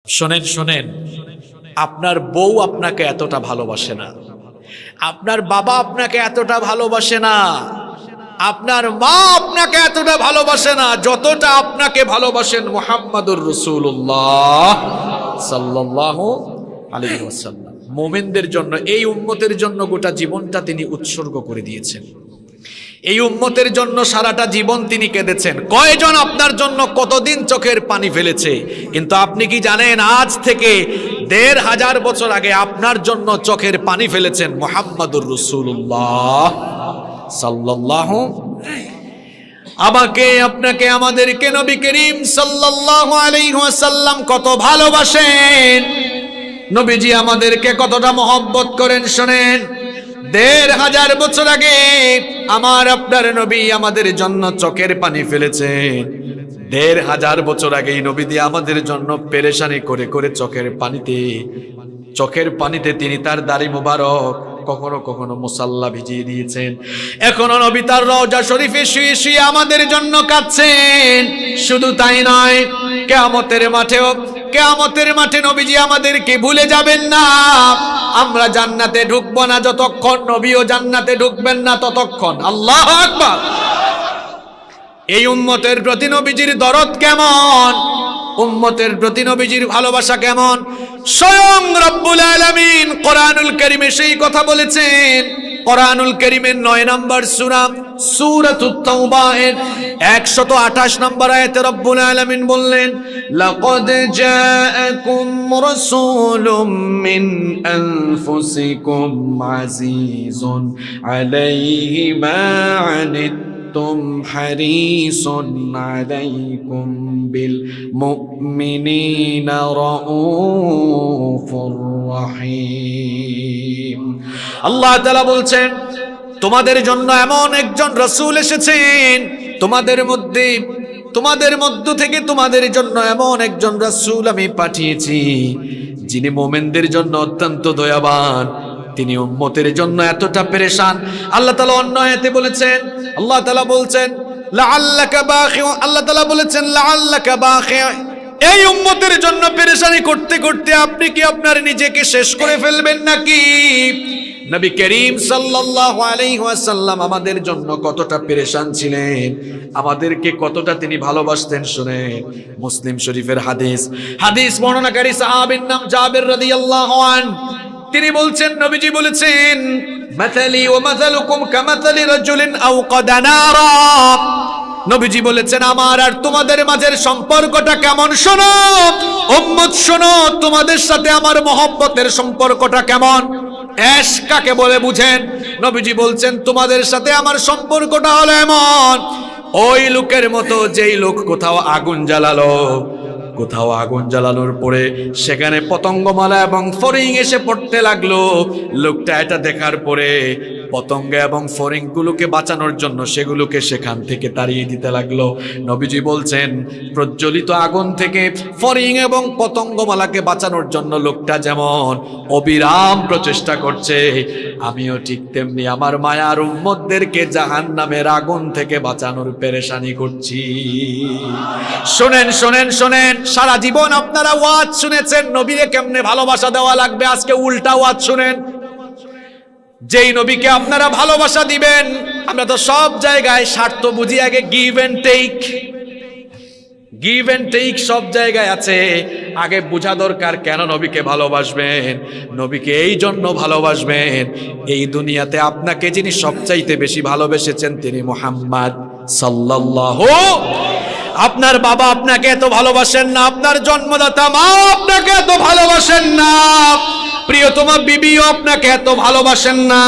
শোনেন শোনেন, আপনার বউ আপনাকে এতটা ভালোবাসে না, আপনার বাবা আপনাকে এতটা ভালোবাসে না, আপনার মা আপনাকে এতটা ভালোবাসে না যতটা আপনাকে ভালোবাসেন মুহাম্মাদুর রাসূলুল্লাহ সাল্লাল্লাহু আলাইহি ওয়াসাল্লাম। মুমিনদের জন্য, এই উম্মতের জন্য গোটা জীবনটা তিনি উৎসর্গ করে দিয়েছেন। এই উম্মতের জন্য সারাটা জীবন তিনি কেঁদেছেন। কয়জন আপনার জন্য কতদিন চোখের পানি ফেলেছে, কিন্তু আপনি কি জানেন আজ থেকে ১৫০০ বছর আগে আপনার জন্য চোখের পানি ফেলেছেন মুহাম্মাদুর রাসূলুল্লাহ সাল্লাল্লাহু। আমাকে, আপনাকে, আমাদেরকে নবী করিম সাল্লাল্লাহু আলাইহি ওয়াসাল্লাম কত ভালোবাসেন, নবীজি আমাদেরকে কতটা মহব্বত করেন শোনেন। ১৫০০ বছর আগে আমার আপনার নবী আমাদের জন্য চোখের পানি ফেলেছেন। ১৫০০ বছর আগে নবীজি আমাদের জন্য পেরেশানি করে করে চোখের পানিতে তিনি তার দাড়ি মোবারক কখনো কখনো মুসাল্লা ভিজিয়ে দিয়েছেন। এখনো নবী তার রওজা শরীফে শুয়ে শুয়ে আমাদের জন্য কাঁদছেন। শুধু তাই নয়, কিয়ামতের মাঠে নবীজি আমাদেরকে ভুলে যাবেন না। আমরা জান্নাতে ঢুকবো না যতক্ষণ নবীও জান্নাতে ঢুকবেন না ততক্ষণ। আল্লাহু আকবার। এই উম্মতের প্রতি নবীজির দরদ কেমন, উম্মতের প্রতি নবীজির ভালোবাসা কেমন, স্বয়ং রব্বুল আলামিন কোরআনুল কারীমে সেই কথা বলেছেন। কোরআনুল কারীমের ৯ নম্বর সূরা সূরাতুত তাওবা এর ১২৮ নম্বর আয়াতে রব্বুল আলামিন বললেন, লাকাদ জাআকুম রাসূলুম মিন আনফুসিকুম আজিজুন আলাইহি মা আনিতুম হারিসুন আলাইকুম বিল মুমিনিনা রাউফুর রহিম। আল্লাহ তাআলা বলছেন, তোমাদের জন্য এমন একজন রাসূল এসেছেন, তোমাদের মধ্য থেকে তোমাদের জন্য এমন একজন রাসূল আমি পাঠিয়েছি যিনি মুমিনদের জন্য অত্যন্ত দয়াবান, তিনি উম্মতের জন্য এতটা পেরেশান। আল্লাহ তাআলা অন্য আয়াতে বলেছেন, আল্লাহ তাআলা বলছেন লাআল্লাকা বাখিউ, এই উম্মতের জন্য পেরেশানি করতে করতে আপনি কি আপনার নিজেকে শেষ করে ফেলবেন নাকি? নবী করিম সাল্লাল্লাহু আলাইহি ওয়াসাল্লাম আমাদের জন্য কতটা পেরেশান ছিলেন, আমাদেরকে কতটা তিনি ভালোবাসতেন শুনেন। মুসলিম শরীফের হাদিস বর্ণনাকারী সাহাবীর নাম জাবের রাদিয়াল্লাহু আনহু, তিনি বলছেন, নবীজি বলেছেন, মাসালি ওয়া মাসালুকুম কামাসালি রাজুলিন আওকাদা নারা। নবীজি বলেছেন, আমার আর তোমাদের মাঝের সম্পর্কটা কেমন শোনো উম্মত, শোনো তোমাদের সাথে আমার মহব্বতের সম্পর্কটা কেমন। এশ কাকে বলে বুঝেন? নবীজি বলছেন, তোমাদের সাথে আমার সম্পর্কটা হলো এমন, ওই লোকের মতো যেই লোক কোথাও আগুন জ্বালানোর পরে সেখানে পতঙ্গমালা এবং ফড়িং এসে পড়তে লাগলো। লোকটা এটা দেখার পরে পতঙ্গ এবং ফড়িং গুলোকে বাঁচানোর জন্য সেগুলোকে সেখান থেকে তাড়িয়ে দিতে লাগলো। নবীজি বলছেন, প্রজ্বলিত আগুন থেকে ফড়িং এবং পতঙ্গমালাকে বাঁচানোর জন্য লোকটা যেমন অবিরাম প্রচেষ্টা করছে, আমিও ঠিক তেমনি আমার মায়ার উম্মতদেরকে জাহান্নামের আগুন থেকে বাঁচানোর পেরেশানি করছি। শোনেন শোনেন শোনেন, সারা জীবন আপনারা ওয়াজ শুনেছেন নবীকে কেমনে ভালোবাসা দেওয়া লাগবে, আজকে উল্টা ওয়াজ শুনেন। যেই নবীকে আপনারা ভালোবাসা দিবেন, আমরা তো সব জায়গায় স্বার্থ বুঝি, আগে গিভ এন্ড টেক সব জায়গায় আছে। আগে বোঝা দরকার কেন নবীকে ভালোবাসবেন। নবীকে এই জন্য ভালোবাসবেন, এই দুনিয়াতে আপনাকে যিনি সবচাইতে বেশি ভালোবেসেছেন তিনি মুহাম্মদ সাল্লাল্লাহু। আপনার বাবা আপনাকে এত ভালোবাসেন না, আপনার জন্মদাতা মা আপনাকে এত ভালোবাসেন না, প্রিয়তমা বিবিও আপনাকে এত ভালোবাসেন না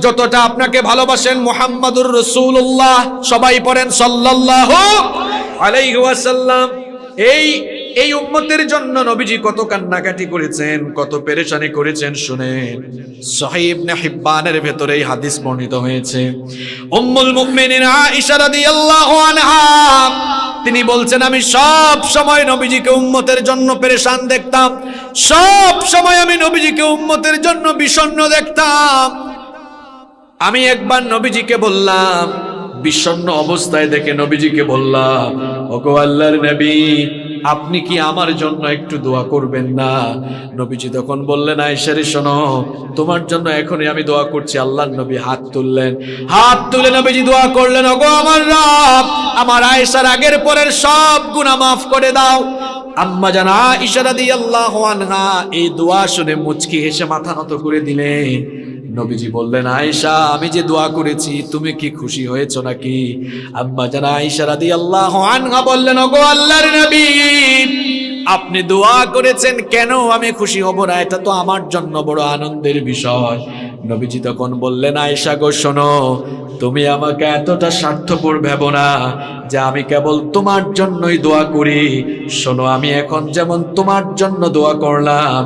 যতটা আপনাকে ভালোবাসেন মুহাম্মাদুর রাসূলুল্লাহ। সবাই পড়েন সাল্লাল্লাহু আলাইহি ওয়াসাল্লাম। এই উম্মতের জন্য নবীজি কত কান্নাকাটি করেছেন, কত পেরেশানি করেছেন শুনেন। সহিহ ইবনে হিব্বানের ভেতরে এই হাদিস বর্ণিত হয়েছে। উম্মুল মুমিনিন আয়েশা রাদিয়াল্লাহু আনহা তিনি বলছেন, আমি সব সময় নবীজিকে উম্মতের জন্য পেরেশান দেখতাম, সব সময় আমি নবীজিকে উম্মতের জন্য বিষণ্ণ দেখতাম। আমি একবার নবীজিকে বললাম, বিষণ্ণ অবস্থায় দেখে নবীজিকে বললাম, ওগো আল্লাহর নবী, আপনি কি আমার জন্য একটু দোয়া করবেন না? নবীজি তখন বললেন, আয়েশা রে শোনো, তোমার জন্য এখনই আমি দোয়া করছি। আল্লাহর নবী হাত তুললেন, হাত তুলে নবীজি দোয়া করলেন, ওগো আমার রব, আমার আয়েশার আগের পরের সব গুনাহ মাফ করে দাও। আম্মা জান আয়েশা রাদিয়াল্লাহু আনহা এই দোয়া শুনে মুচকি হেসে মাথা নত করে দিলেন। নবীজি বললেন, আয়েশা, আমি যে দোয়া করেছি তুমি কি খুশি হয়েছো নাকি? আম্মা জান আয়েশা রাদিয়াল্লাহু আনহা বললেন, ওগো আল্লাহর নবী, আপনি দোয়া করেছেন, কেন আমি খুশি হব না? এটা তো আমার জন্য বড় আনন্দের বিষয়। নবীজি তখন বললেন, আয়েশা গো শোনো, তুমি আমাকে এতটা স্বার্থপর ভেবো না যে আমি কেবল তোমার জন্যই দোয়া করি। শোনো, আমি এখন যেমন তোমার জন্য দোয়া করলাম,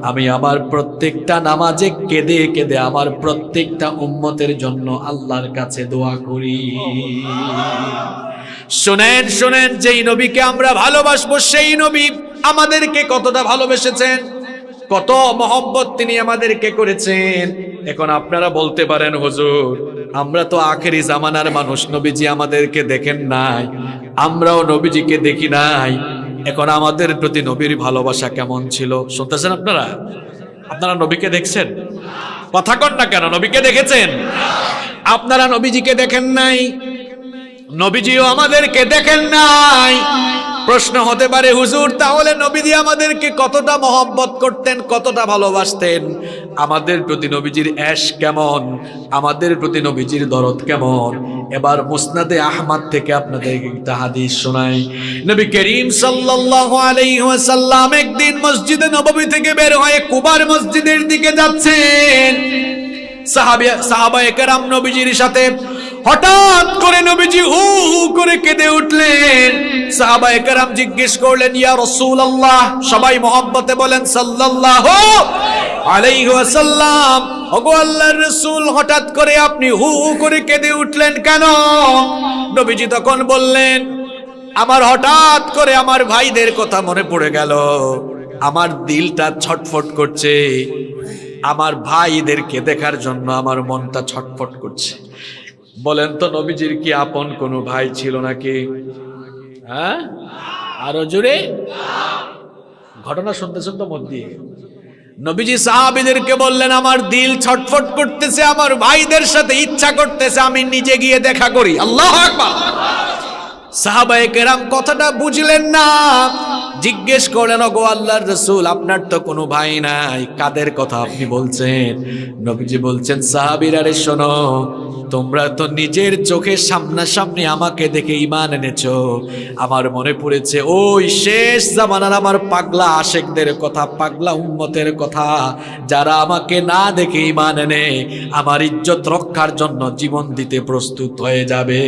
আমি আমার প্রত্যেকটা নামাজে কেঁদে কেঁদে আমার প্রত্যেকটা উম্মতের জন্য আল্লাহর কাছে দোয়া করি। শুনেন শুনেন, যেই নবীকে আমরা ভালোবাসবো সেই নবী আমাদেরকে কতটা ভালোবেসেছেন, কত মহব্বত তিনি আমাদেরকে করেছেন। এখন আপনারা বলতে পারেন, হুজুর আমরা তো আখেরি জামানার মানুষ, নবীজি আমাদেরকে দেখেন নাই, আমরাও নবীজিকে দেখি নাই, এখন আমাদের প্রতি নবীর ভালোবাসা কেমন ছিল? শুনতেছেন আপনারা? আপনারা নবীকে দেখছেন? কথা কন না কেন? নবীকে দেখেছেন? আপনারা নবীজিকে দেখেন নাই, নবীজিও আমাদেরকে দেখেন নাই। প্রশ্ন হতে পারে, হুজুর তাহলে নবীজি আমাদেরকে কতটা মহব্বত করতেন, কতটা ভালোবাসতেন? আমাদের প্রতি নবীজির এশ কেমন, আমাদের প্রতি নবীজির দরদ কেমন? এবার মুসনাদে আহমদ থেকে আপনাদেরকে একটা হাদিস শোনাই। নবী করিম সাল্লাল্লাহু আলাইহি ওয়াসাল্লাম একদিন মসজিদে নববী থেকে বের হয়ে কুবার মসজিদের দিকে যাচ্ছেন। সাহাবায়ে কেরাম নবীজির সাথে, হঠাৎ করে নবীজি হু হু করে কেঁদে উঠলেন। সাহাবায়ে কেরাম জিজ্ঞেস করলেন, ইয়া রাসূলুল্লাহ, সবাই মহব্বতে বলেন সাল্লাল্লাহু আলাইহি ওয়াসাল্লাম, ওগো আল্লাহর রাসূল, হঠাৎ করে আপনি হু হু করে কেঁদে উঠলেন কেন? নবীজি তখন বললেন, আমার হঠাৎ করে আমার ভাইদের কথা মনে পড়ে গেল, আমার দিলটা ছটফট করছে, আমার ভাইদেরকে দেখার জন্য আমার মনটা ছটফট করছে। বলেন তো, নবীজির কি আপন কোনো ভাই ছিল নাকি? হ্যাঁ, আরো জোরে ঘটনা শুনতেছেন তো মন দিয়ে। নবীজি সাহাবীদেরকে বললেন, আমার দিল ছটফট করতেছে, আমার ভাইদের সাথে ইচ্ছা করতেছে আমি নিজে গিয়ে দেখা করি। আল্লাহু আকবার। সাহাবায়ে কেরাম কথাটা বুঝলেন না, জিজ্ঞেস করলেন, ওগো আল্লাহর রাসূল, আপনার তো কোনো ভাই নাই, কাদের কথা আপনি বলছেন? নবীজি বলছেন, সাহাবীরা রে শোনো, তোমরা তো নিজের চোখের সামনাসামনি আমাকে দেখে ঈমান এনেছো। আমার মনে পড়েছে ওই শেষ জামানার আমার পাগলা আশেকদের কথা, পাগলা উম্মতের কথা, যারা আমাকে না দেখে ঈমান এনে আমার ইজ্জত রক্ষার জন্য জীবন দিতে প্রস্তুত হয়ে যাবে।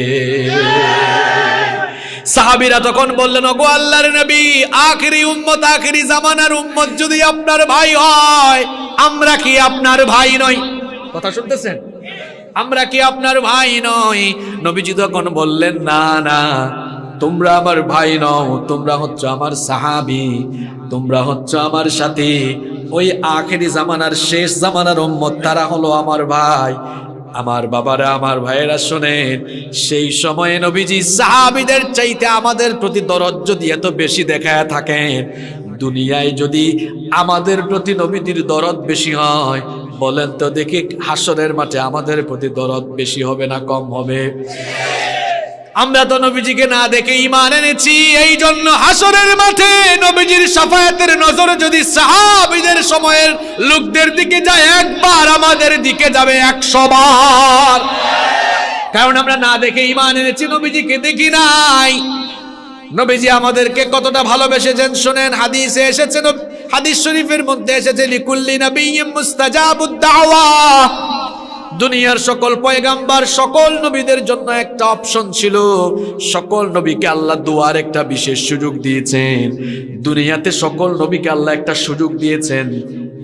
সাহাবীরা তখন বললেন, ওগো আল্লাহর নবী, আখেরি উম্মত, আখেরি জামানার উম্মত যদি আপনার ভাই হয়, আমরা কি আপনার ভাই নই? কথা শুনতেছেন? আমরা কি আপনার ভাই নই? নবীজি তখন বললেন, না না, তোমরা আমার ভাই নও, তোমরা হচ্ছে আমার সাহাবী, তোমরা হচ্ছে আমার সাথী। ওই আখেরি জামানার শেষ জামানার উম্মত, তারা হলো আমার ভাই। আমার বাবারা, আমার ভাইয়েরা শোনেন, সেই সময়ে নবীজি সাহাবীদের চাইতে আমাদের প্রতি দরদ যদি এত বেশি দেখায় থাকেন, দুনিয়ায় যদি আমাদের প্রতি নবীজির দরদ বেশি হয়, বলেন তো দেখি হাসরের মাঠে আমাদের প্রতি দরদ বেশি হবে না কম হবে? আমরা তো নবীজিকে না দেখে ঈমান এনেছি, এই জন্য হাসরের মাঠে নবীজির শাফায়াতের নজর যদি সাহাবীদের সময়ের লোকদের দিকে যায়, একবার আমাদের দিকে যাবে 100 বার। কারণ আমরা না দেখে ঈমান এনেছি, নবীজিকে দেখি নাই। নবীজি আমাদেরকে কতটা ভালোবেসেছেন শুনেন, হাদিসে এসেছে, হাদিস শরীফের মধ্যে এসেছে, লিকুল্লি নাবিয়্যিন মুস্তাজাবুদ দাওয়া। দুনিয়ার সকল পয়গাম্বার, সকল নবীদের জন্য একটা অপশন ছিল, সকল নবীকে আল্লাহ দোয়ার একটা বিশেষ সুযোগ দিয়েছেন। দুনিয়াতে সকল নবীকে আল্লাহ একটা সুযোগ দিয়েছেন,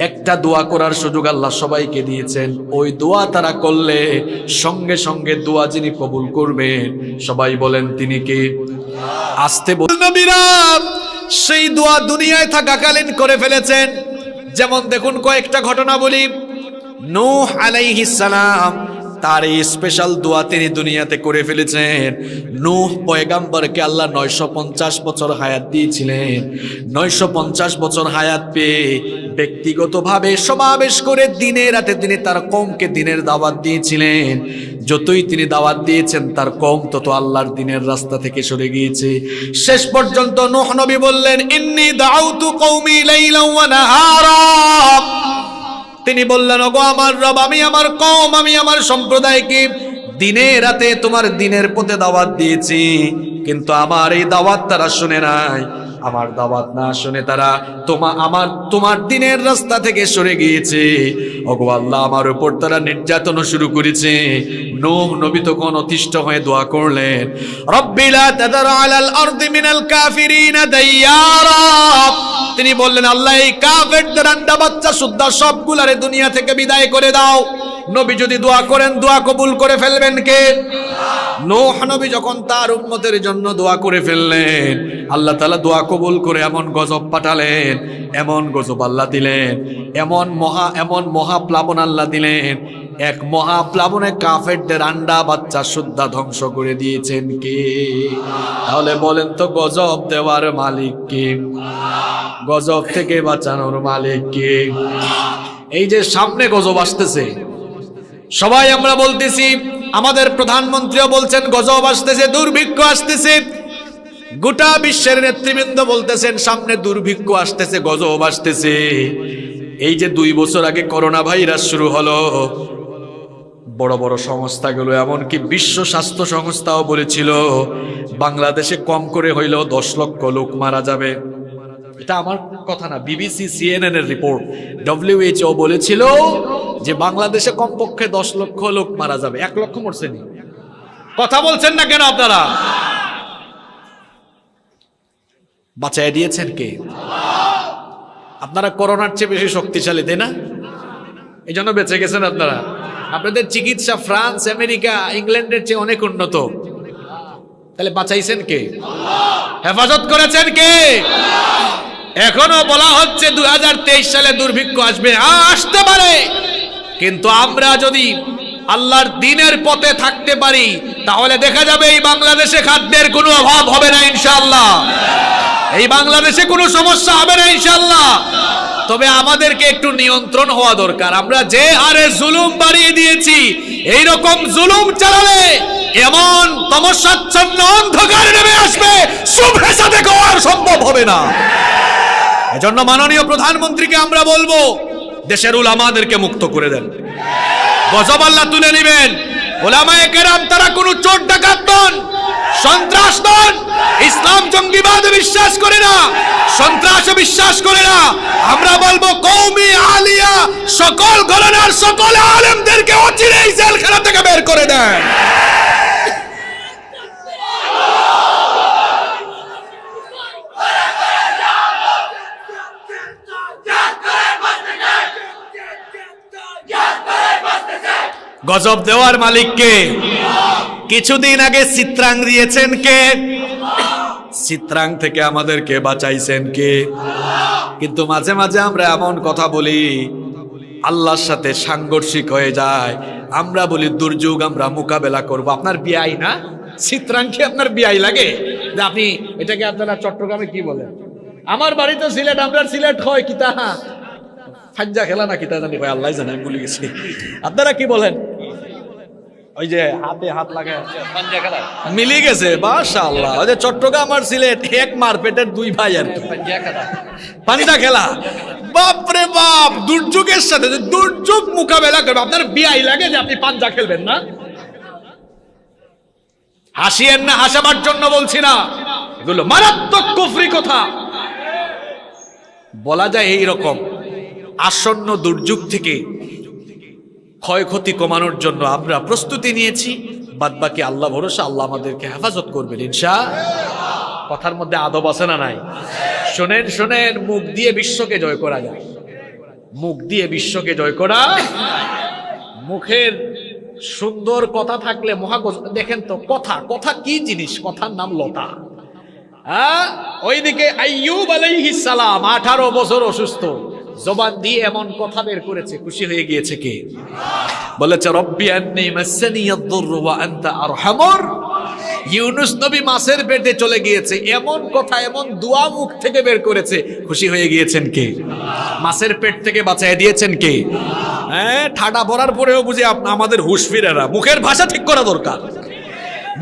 একটা দোয়া করার সুযোগ আল্লাহ সবাইকে দিয়েছেন। ওই দোয়া তারা করলে সঙ্গে সঙ্গে দোয়া যিনি কবুল করবেন, সবাই বলেন তিনি কে? আসতে বল। নবীরা সেই দোয়া দুনিয়ায় থাকাকালীন করে ফেলেছেন। যেমন দেখুন, কয়েকটা ঘটনা বলি। নূহ আলাইহিস সালাম তার এই স্পেশাল দোয়া তিনি দুনিয়াতে করে ফেলেছেন। নূহ পয়গাম্বরকে আল্লাহ 950 বছর হায়াত দিয়েছিলেন। 950 বছর হায়াত পেয়ে ব্যক্তিগতভাবে সমাবেশ করে দিনে রাতে তিনি তার কওমকে দিনের দাওয়াত দিয়েছিলেন। যতই তিনি দাওয়াত দিয়েছেন তার কওম তত আল্লাহর দিনের রাস্তা থেকে সরে গিয়েছে। শেষ পর্যন্ত নূহ নবী বললেন, ইন্নী দাউতু কওমি লাইলান ওয়া নাহারা। তিনি বললেন, ওগো আমার রব, আমি আমার কওম, আমি আমার সম্প্রদায়কে দিনে রাতে তোমার দিনের পথে দাওয়াত দিয়েছি, কিন্তু আমার এই দাওয়াত তারা শুনে নাই। আমার দাওয়াত না শুনে তারা তোমার দিনের রাস্তা থেকে সরে গিয়েছে। ওগো আল্লাহ, আমার উপর তারা নির্যাতন শুরু করেছে। নূহ নবী তখন অতিষ্ঠ হয়ে দোয়া করলেন, রব্বি লা তাদার আলাল আরদি মিনাল কাফিরিনা দাইয়ারা। তিনি বললেন, আল্লাহ এই কাফেরদের আন্ডা বাচ্চা সুদ্ধা সবগুলারে দুনিয়া থেকে বিদায় করে দাও। নবী যদি দোয়া করেন, দোয়া কবুল করে ফেলবেন কে? নূহ নবী যখন তার উম্মতের জন্য দোয়া করে ফেললেন, আল্লাহ তাআলা দোয়া কবুল করে এমন গজব পাঠালেন, এমন গজব আল্লাহ দিলেন, এমন মহাপ্লাবন আল্লাহ দিলেন। এক মহাপ্লাবনে কাফেরদের আন্ডা বাচ্চা সুদ্ধা ধ্বংস করে দিয়েছেন কে? তাহলে বলেন তো, গজব দেওয়ার মালিক কে? গজব থেকে বাঁচানোর মালিক কে? এই যে সামনে গজব আসতেছে, সবাই আমরা বলতেছি, আমাদের প্রধানমন্ত্রীও বলছেন গজব আসতেছে, দুর্ভিক্ষ আসতেছে, গোটা বিশ্বের নেতৃবৃন্দ বলতেছেন সামনে দুর্ভিক্ষ আসতেছে, গজব আসতেছে। এই যে 2 বছর আগে করোনা ভাইরাস শুরু হলো, বড় বড় সংস্থাগুলো, এমনকি বিশ্ব স্বাস্থ্য সংস্থাও বলেছিল বাংলাদেশে কম করে হইলেও 10 লক্ষ লোক মারা যাবে। এটা আমার কথা না, বিবিসি CNN এর রিপোর্ট। WHO বলেছিল যে বাংলাদেশে কমপক্ষে 10 লক্ষ লোক মারা যাবে। 1 লক্ষ মরছেনি। কথা বলছেন না কেন আপনারা? বাঁচায় দিয়েছেন কে? আপনারা করোনার চেয়ে বেশি শক্তিশালী, তাই না? এই জন্য বেঁচে গেছেন আপনারা। আপনাদের চিকিৎসা ফ্রান্স, আমেরিকা, ইংল্যান্ডের চেয়ে অনেক উন্নত। তাহলে বাঁচাইছেন কে? হেফাজত করেছেন কে? এখনো বলা হচ্ছে 2023 সালে দুর্ভিক্ষ আসবে। আসতে পারে, কিন্তু আমরা যদি আল্লাহর দ্বীনের পথে থাকতে পারি তাহলে দেখা যাবে এই বাংলাদেশে খাদ্যের কোনো অভাব হবে না ইনশাআল্লাহ। এই বাংলাদেশে কোনো সমস্যা হবে না ইনশাআল্লাহ। তবে আমাদেরকে একটু নিয়ন্ত্রণ হওয়া দরকার। আমরা যে হারে জুলুম বাড়িয়ে দিয়েছি, এই রকম জুলুম চালালে এমন তমসাচ্ছন্ন অন্ধকার নেমে আসবে, শুভ্রে সাথে আর সম্ভব হবে না। এজন্য মাননীয় প্রধানমন্ত্রীকে আমরা বলবো, দেশের উলামাদেরকে মুক্ত করে দেন, গজব আল্লাহ তুলে নেবেন। উলামায়ে কেরাম তারা কোনো চোর ডাকাত নন, সন্ত্রাস নন, ইসলাম জঙ্গিবাদে বিশ্বাস করে না, সন্ত্রাসে বিশ্বাস করে না। আমরা বলবো কওমি আলিয়া সকল ঘরানার সকল আলেমদেরকে অচিরেই জেলখানা থেকে বের করে দেন। গজব দেওয়ার মালিক কে? কিছুদিন আগে চিত্রাং দিয়েছেন কে? চিত্রাং থেকে আমাদেরকে বাঁচাইছেন কে? কিন্তু মাঝে মাঝে আমরা এমন কথা বলি, আল্লাহর সাথে সাংঘর্ষিক হয়ে যায়। আমরা বলি দুর্যোগ আমরা মোকাবেলা করব। আপনার বিআই না চিত্রাং কি আপনার বিআই লাগে? যে আপনি এটাকে আপনারা চট্টগ্রামে কি বলেন? আমার বাড়ি তো সিলেট, আপনার সিলেট হয় কিতা ফাজ্জা খেলা না কিতা জানি ভাই, আল্লাহ জানে, আমি ভুলে গেছি। আপনারা কি বলেন? ওই যে হাতে হাত লাগায় পাঞ্জা খেলা মিলে গেছে, মাশাআল্লাহ। ওই যে চট্টগ্রাম আর সিলেট এক মারপেটের 2 ভাই আর কি, পাঞ্জা খেলা। বাপরে বাপ, দুর্যোগের সাথে দুর্যোগ মোকাবেলা করবে আপনার বিআই লাগে যে আপনি পাঞ্জা খেলবেন না? হাসিয়েন না, হাসাবার জন্য বলছি না, এগুলো মারাত্মক কুফরি কথা। বলা যায় এই রকম আসন্ন দুর্যোগ থেকে ক্ষয়ক্ষতি কমানোর জন্য আমরা প্রস্তুতি নিয়েছি। বাদবাকি আল্লাহ ভরসা, আল্লাহ আমাদেরকে হেফাজত করবেন ইনশাআল্লাহ। কথার মধ্যে আদব আছে না নাই? শোনেন শোনেন, মুখ দিয়ে বিশ্বকে জয় করা যায়, মুখ দিয়ে বিশ্বকে জয় করা। মুখের সুন্দর কথা থাকলে মহাগজ। দেখেন তো কথা, কথা কি জিনিস? কথার নাম লতা। ওইদিকে আইয়ুব আলাইহিস সালাম 18 বছর অসুস্থ, জবান দিয়ে এমন কথা বের করেছে, খুশি হয়ে গিয়েছে কে? বলেছে রব্বি আন্নী মাসানিয়াদ-দুররু ওয়া আনতা আরহামুর। ইউনুস নবী মাছের পেটে চলে গিয়েছে, এমন কথা এমন দোয়া মুখ থেকে বের করেছে, খুশি হয়ে গিয়েছেন কে? মাছের পেট থেকে বাঁচিয়ে দিয়েছেন কে? হ্যাঁ, ঠাডা ভরার পরেও বুঝি আমাদের হুঁশ ফিরে না। মুখের ভাষা ঠিক করা দরকার,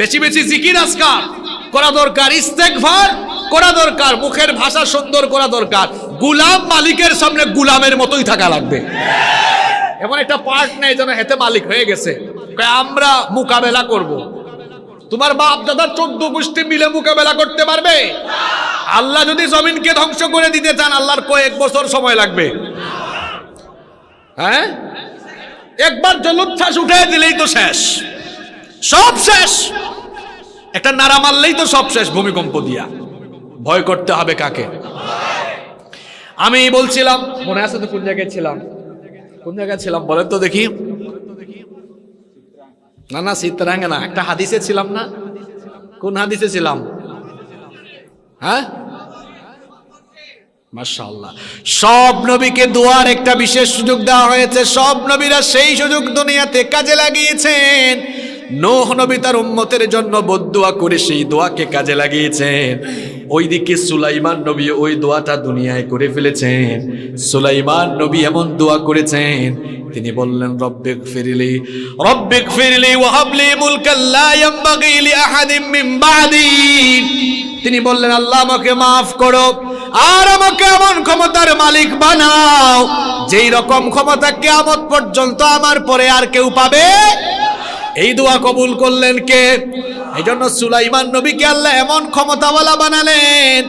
বেশি বেশি জিকির আজকার করা দরকার, ইস্তেগফার করা দরকার, মুখের ভাষা সুন্দর করা দরকার। গুলাম মালিকের সামনে গুলামের মতোই থাকা লাগবে। এমন একটা পার্ট নেই যেন হেতে মালিক হয়ে গেছে, আমরা মোকাবেলা করব। তোমার বাপ দাদা 14 গোষ্ঠী মিলে মোকাবেলা করতে পারবে? আল্লাহ যদি জমিনকে ধ্বংস করে দিতে চান, আল্লাহর কয়েক বছর সময় লাগবে। হ্যাঁ, একবার জলোচ্ছ্বাস উঠে দিলেই তো শেষ, সব শেষ। একটা নাড়া মারলেই তো সব শেষ ভূমিকম্প দিয়া। ভয় করতে হবে কাকে? আমি বলছিলাম, মনে আছে তো কোন জায়গায় ছিলাম? কোন জায়গায় ছিলাম বলেন তো দেখি? না না, চিত্রাঙ্গে না, একটা হাদিসে ছিলাম না? কোন হাদিসে ছিলাম? হ্যাঁ, মাশাআল্লাহ। সব নবীকে দোয়ার একটা বিশেষ সুযোগ দেওয়া হয়েছে। সব নবীরা সেই সুযোগ দুনিয়াতে কাজে লাগিয়েছেন। নূহ নবী তার উম্মতের জন্য বদদুয়া করে সেই দোয়াকে কাজে লাগিয়েছেন। ওইদিকে সুলাইমান নবী ওই দোয়াটা দুনিয়ায় করে ফেলেছেন। সুলাইমান নবী এমন দোয়া করেছেন, তিনি বললেন রব্বিগফিরলি রব্বিগফিরলি ওয়া হাবলি মুলকান লা ইয়ানবাগি লিআহাদিন মিন বাদি। তিনি বললেন আল্লাহ আমাকে মাফ করো, আর আমাকে এমন ক্ষমতার মালিক বানাও যেই রকম ক্ষমতা কিয়ামত পর্যন্ত আমার পরে আর কেউ পাবে। এই দোয়া কবুল করলেন কে? এই জন্য সুলাইমান নবীকে আল্লাহ এমন ক্ষমতাওয়ালা বানালেন,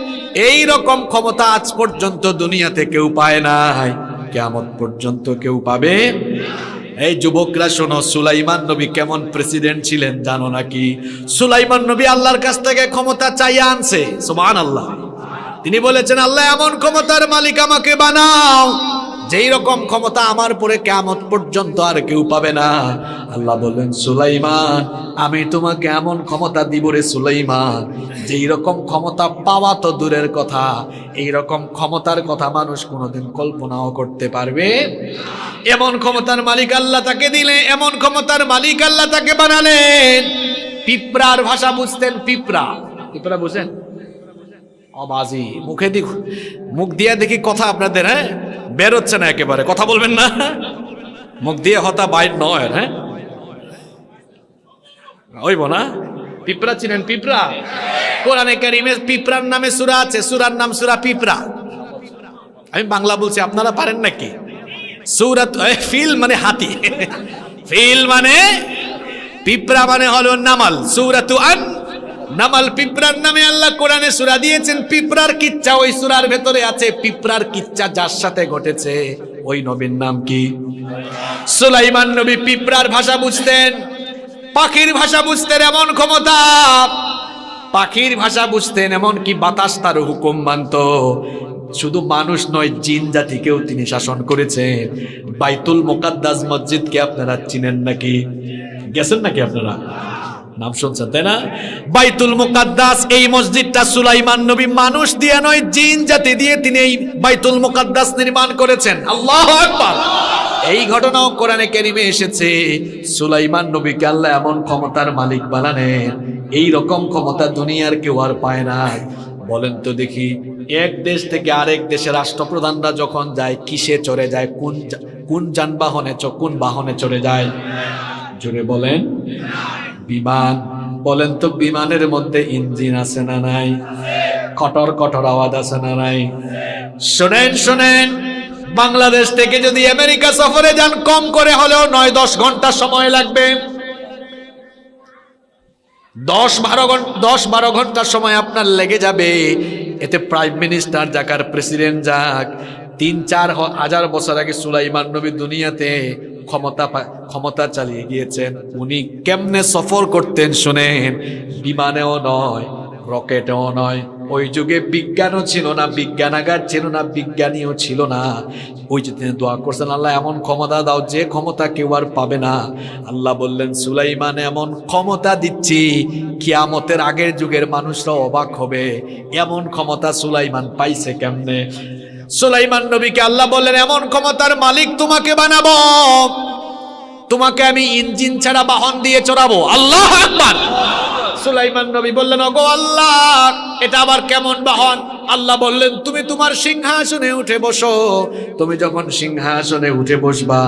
এই রকম ক্ষমতা আজ পর্যন্ত দুনিয়াতে কেউ পায় নাই, কিয়ামত পর্যন্ত কেউ পাবে। এই যুবকরা শোনো, সুলাইমান নবী কেমন প্রেসিডেন্ট ছিলেন জানো নাকি? সুলাইমান নবী আল্লাহর কাছ থেকে ক্ষমতা চাইয়া আনছে, সুবহানাল্লাহ। তিনি বলেছেন আল্লাহ এমন ক্ষমতার মালিক আমাকে বানাও যেই রকম ক্ষমতা আমার পরে কিয়ামত পর্যন্ত আর কেউ পাবে না। আল্লাহ বললেন সুলাইমান আমি তোমাকে এমন ক্ষমতা দিব রে সুলাইমান, যেই রকম ক্ষমতা পাওয়া তো দূরের কথা, এই রকম ক্ষমতার কথা মানুষ কোনোদিন কল্পনাও করতে পারবে। এমন ক্ষমতার মালিক আল্লাহ তাকে দিলে, এমন ক্ষমতার মালিক আল্লাহ তাকে বানালেন। পিঁপড়ার ভাষা বুঝতেন? পিঁপড়া, পিঁপড়া বুঝেন? অবাজি মুখে মুখ দিয়ে দেখি কথা আপনাদের হ্যাঁ বের হচ্ছে না, একেবারে কথা বলবেন না, মুখ দিয়ে হতা বাইর নয়। হ্যাঁ ওইব না? পিঁপড়া চিনেন? পিঁপড়া কোরআনে কারিমে পিঁপড়ার নামে সূরা আছে, সূরার নাম সূরা পিঁপড়া। আমি বাংলা বলছি, আপনারা পারেন নাকি? সূরাত ফিল মানে হাতি, ফিল মানে পিঁপড়া মানে হলো নামাল। সূরাতু আন নামাল, পিঁপড়ার নামে আল্লাহ কোরআনে সূরা দিয়েছেন। পিঁপড়ার কিচ্ছা ওই সূরার ভেতরে আছে। পিঁপড়ার কিচ্ছা যার সাথে ঘটেছে ওই নবীর নাম কি? সুলাইমান নবী পিঁপড়ার ভাষা বুঝতেন, পাখির ভাষা বুঝতেন, এমন ক্ষমতা। পাখির ভাষা বুঝতেন, এমন কি বাতাস তার হুকুম মানত। শুধু মানুষ নয়, জিন জাতিকেও তিনি শাসন করেছেন। বাইতুল মুকাদ্দাস মসজিদকে আপনারা চিনেন নাকি? গেছেন নাকি আপনারা? নাম শুনছেন তাই না? বাইতুল মুকাদ্দাস, এই মসজিদটা সুলাইমান নবী মানুষ দিয়ে নয়, জিন জাতি দিয়ে তিনি এই বাইতুল মুকাদ্দাস নির্মাণ করেছেন। আল্লাহু আকবার। এই ঘটনাও কোরআনে কারিমে এসেছে। সুলাইমান নবীকে আল্লাহ এমন ক্ষমতার মালিক বানালেন, এই রকম ক্ষমতা দুনিয়ার কেউ আর পায় না। বলেন তো দেখি, এক দেশ থেকে আরেক দেশের রাষ্ট্রপ্রধানরা যখন যায় কিসে চড়ে যায়? কোন যানবাহনে, কোন বাহনে চড়ে যায়? জোরে বলেন। বিমান। বলেন তো বিমানের মধ্যে ইঞ্জিন আছে না নাই? কটর কটর আওয়াজ আছে না নাই? শুনেন শুনেন, বাংলাদেশ থেকে যদি আমেরিকা সফরে যান, কম করে হলেও 9-10 ঘন্টা সময় লাগবে। 10-12 ঘন্টা সময় আপনার লেগে যাবে। এতে প্রাইম মিনিস্টার যাক আর প্রেসিডেন্ট যাক, 3-4 হাজার বছর আগে সুলাইমান নবী দুনিয়াতে ক্ষমতা চালিয়ে গিয়েছেন। উনি কেমনে সফর করতেন শুনেন। বিমানেও নয়, রকেটেও নয়। ওই যুগে বিজ্ঞানও ছিল না, বিজ্ঞানাগার ছিল না, বিজ্ঞানীও ছিল না। ওই যে তিনি দোয়া করছেন আল্লাহ এমন ক্ষমতা দাও যে ক্ষমতা কেউ আর পাবে না। আল্লাহ বললেন সুলাইমান এমন ক্ষমতা দিচ্ছি, কিয়ামতের আগের যুগের মানুষরা অবাক হবে, এমন ক্ষমতা সুলাইমান পাইছে কেমনে। সুলাইমান নবীকে আল্লাহ বললেন, এমন ক্ষমতার মালিক তোমাকে বানাবো, তোমাকে আমি ইঞ্জিন ছাড়া বাহন দিয়ে চড়াবো। আল্লাহু আকবার। সুলাইমান নবী বললেন, ওগো আল্লাহ, এটা আবার কেমন বাহন? আল্লাহ বললেন, তুমি তোমার সিংহাসনে উঠে বসো। তুমি যখন সিংহাসনে উঠে বসবা,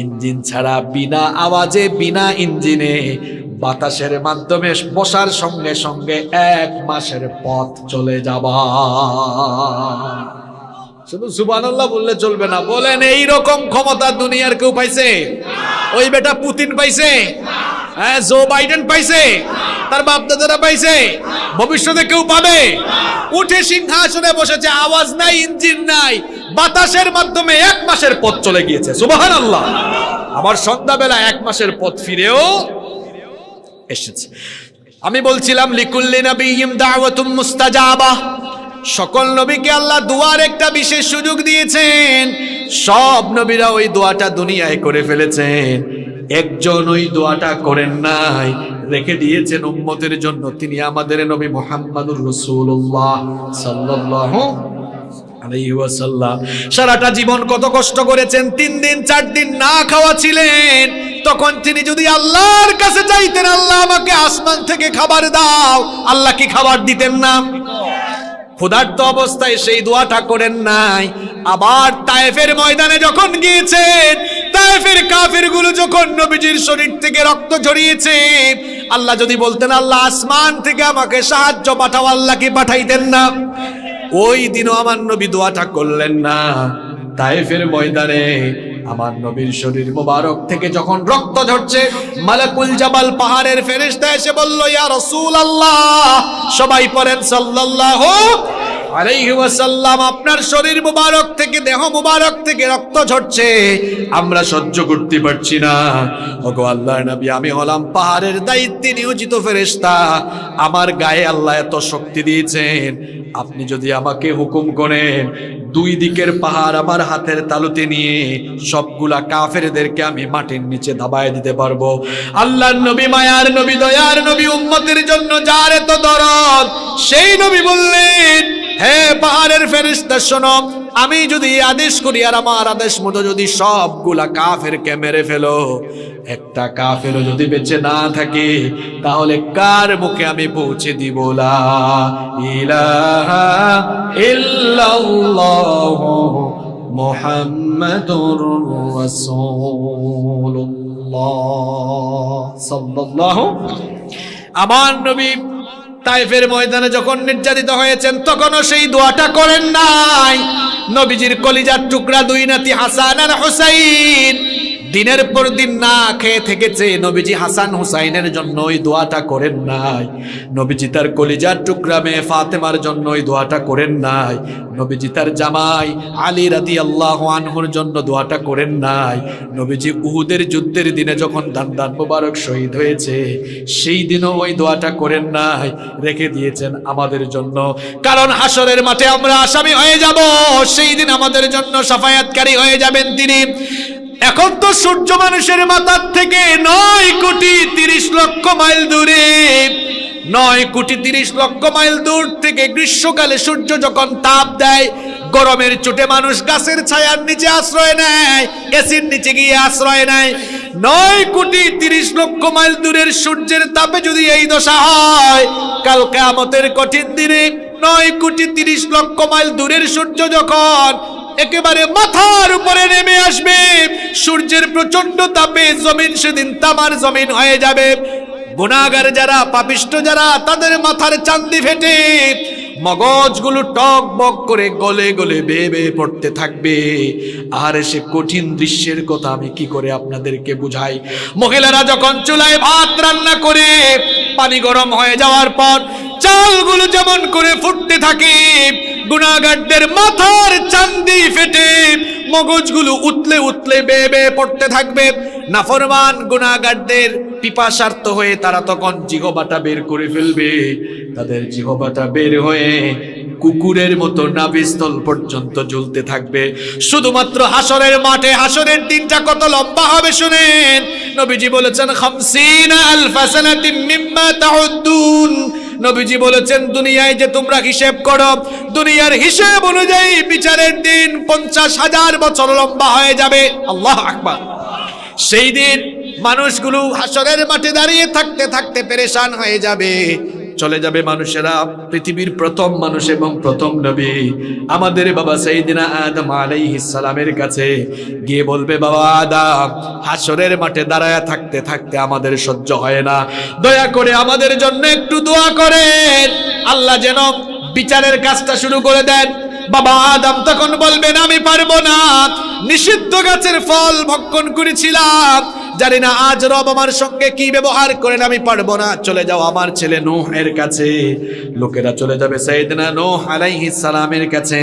ইঞ্জিন ছাড়া বিনা আওয়াজে বিনা ইঞ্জিনে বাতাসের মাধ্যমে বসার সঙ্গে সঙ্গে 1 মাসের পথ চলে যাবা। শুধু সুবহানাল্লাহ বললে চলবে না, বলেন এই রকম ক্ষমতা দুনিয়ার কেউ পাইছে? ওই বেটা পুতিন পাইছে? হ্যাঁ, জো বাইডেন পাইছে? তার বাপ দাদারা পাইছে? ভবিষ্যতে কেউ পাবে? উঠে সিংহাসনে বসেছে, আওয়াজ নাই, ইঞ্জিন নাই, বাতাসের মাধ্যমে 1 মাসের পথ চলে গিয়েছে। সুবহানাল্লাহ। আবার সন্ধ্যাবেলা 1 মাসের পথ ফিরেও এসেছে। আমি বলছিলাম, লিকুল্লি নাবিয়্যিন দাওয়াতুম মুস্তাজাবা, সকল নবীকে আল্লাহ দুয়ার একটা বিশেষ সুযোগ দিয়েছেন। সব নবীরা ওই দোয়াটা দুনিয়ায় করে ফেলেছেন, একজন ওই দোয়াটা করেন নাই, রেখে দিয়েছেন উম্মতের জন্য। তিনি আমাদের নবী মুহাম্মদুর রাসূলুল্লাহ সাল্লাল্লাহু আলাইহি ওয়াসাল্লাম। সারাটা জীবন কত কষ্ট করেছেন, 3 দিন 4 দিন না খাওয়া ছিলেন। তখন তিনি যদি আল্লাহর কাছে চাইতেন, আল্লাহ আমাকে আসমান থেকে খাবার দাও, আল্লাহ কি খাবার দিতেন না? ক্ষুধার্ত অবস্থায় সেই দোয়াটা করেন নাই। আবার তায়েফের ময়দানে যখন গিয়েছেন, তায়েফের কাফিরগুলো যখন নবীজির শরীর থেকে রক্ত ঝরিয়েছে, আল্লাহ যদি বলতেন আল্লাহ আসমান থেকে আমাকে সাহায্য পাঠাও, আল্লাহ কি পাঠাইতেন না? ওই দিনও আমার নবী দোয়াটা করলেন না। তায়েফের ময়দানে আমার নবীর শরীর মোবারক থেকে যখন রক্ত ঝরছে, মালাকুল জাবাল পাহাড়ের ফেরেশতা এসে বলল, ইয়া রাসূলুল্লাহ, সবাই পড়েন সাল্লাল্লাহু আলাইহি ওয়াসাল্লাম, আপনার শরীর মোবারক থেকে, দেহ মোবারক থেকে রক্ত ঝরছে, আমরা সহ্য করতে পারছি না। ওগো আল্লাহর নবী, আমি হলাম পাহাড়ের দায়িত্বে নিয়োজিত ফেরেশতা, আমার গায়ে আল্লাহ এত শক্তি দিয়েছেন, আপনি যদি আমাকে হুকুম করেন, 2 দিকের পাহাড় আমার হাতের তালুতে নিয়ে সবগুলা কাফেরদেরকে আমি মাটির নিচে দাবায় দিতে পারবো। আল্লাহর নবী, মায়ার নবী, দয়ার নবী, উম্মতের জন্য যার এত দরদ, সেই নবী বললেন, হে পাহাড়ের ফেরেশতা শোনো, আমি যদি আদেশ করি আর আমার আদেশ মতো যদি সবগুলা কাফেরকে মেরে ফেলো, একটা কাফেরও যদি বেঁচে না থাকে, তাহলে কার মুখে আমি পৌঁছে দিব লা ইলাহা ইল্লাল্লাহু মুহাম্মাদুর রাসূলুল্লাহ সাল্লাল্লাহু। আমার নবী তায়েফের ময়দানে যখন নির্যাতিত হয়েছেন, তখনও সেই দোয়াটা করেন নাই। নবীজির কলিজার টুকরা 2 নাতি হাসান আর হুসাইন দিনের পর দিন না খেয়ে থেকেছে, নবীজি হাসান হুসাইনের জন্য ওই দোয়াটা করেন নাই। নবীজি তার কলিজার টুকরা মেয়ে ফাতেমার জন্য ওই দোয়াটা করেন নাই। নবীজি তার জামাই আলী রাদিয়াল্লাহু আনহুর জন্য দোয়াটা করেন নাই। নবীজি উহুদের যুদ্ধের দিনে যখন দান মোবারক শহীদ হয়েছে, সেই দিনও ওই দোয়াটা করেন নাই, রেখে দিয়েছেন আমাদের জন্য। কারণ হাসরের মাঠে আমরা আসামি হয়ে যাব, সেই দিন আমাদের জন্য শাফায়াতকারী হয়ে যাবেন তিনি। এখন তো সূর্য মানুষের মাথার থেকে 9 কোটি 30 লক্ষ মাইল দূরে, 9 কোটি 30 লক্ষ মাইল দূর থেকে গ্রীষ্মকালে সূর্য যখন তাপ দেয়, গরমের চোটে মানুষ গাছের ছায়ার নিচে আশ্রয় নেয়, এসির নিচে গিয়ে আশ্রয় নেয়। 9 কোটি 30 লক্ষ মাইল দূরের সূর্যের তাপে যদি এই দশা হয়, কাল কিয়ামতের কঠিন দিনে 9 কোটি 30 লক্ষ মাইল দূরের সূর্য যখন একেবারে মাথার উপরে নেমে আসবে, সূর্যের প্রচন্ড তাপে জমিন সেদিন তামার জমিন হয়ে যাবে। গুনাহগার যারা, পাপিষ্ঠ যারা, তাদের মাথার চান্দি ফেটে মগজগুলো টক বক করে গলে গলে বেয়ে বেয়ে পড়তে থাকবে। আর সে কঠিন দৃশ্যের কথা আমি কি করে আপনাদেরকে বুঝাই। মহিলারা যখন চুলায় ভাত রান্না করে, পানি গরম হয়ে যাওয়ার পর চালগুলো যেমন করে ফুটতে থাকে, গুনাহগারদের মাথার চান্দি ফেটে মগজগুলো উতলে উতলে বেয়ে বেয়ে পড়তে থাকবে। নাফরমান গুনাহগারদের পিপাসার্ত হয়ে তারা তখন জিহ্বাটা বের করে ফেলবে। তাদের জিহ্বাটা বের হয়ে কুকুরের মতো নাভিস্থল পর্যন্ত ঝুলতে থাকবে। শুধুমাত্র হাসরের মাঠে, হাসরের দিনটা কত লম্বা হবে শুনেন। নবীজি বলেছেন 50,000 সানাতিন মিম্মা তাউদ্দুন, নবীজি বলেছেন দুনিয়ায় যে তোমরা হিসেব করো, দুনিয়ার হিসেব অনুযায়ী বিচারের দিন 50,000 বছর লম্বা হয়ে যাবে। আল্লাহু আকবার। সেই দিন মানুষগুলো হাসরের মাঠে দাঁড়িয়ে থাকতে থাকতে পেরেশান হয়ে যাবে, চলে যাবে মানুষেরা পৃথিবীর প্রথম মানুষ এবং প্রথম নবী আমাদের বাবা সাইয়েদনা আদম আলাইহিস সালামের কাছে গিয়ে বলবে, বাবা আদম, হাসরের মাঠে দাঁড়ায় থাকতে থাকতে আমাদের সহ্য হয় না, দয়া করে আমাদের জন্য একটু দোয়া করেন, আল্লাহ যেন বিচারের কাজটা শুরু করে দেন। বাবা আদম তখন বলবেন, আমি পারবো না, নিষিদ্ধ গাছের ফল ভক্ষণ করেছিলাম, জানি না আজ রব আমার সঙ্গে কি ব্যবহার করেন, আমি পারবো না, চলে যাও আমার ছেলে নূহ এর কাছে। লোকেরা চলে যাবে সাইয়েদনা নূহ আলাইহিস সালামের কাছে।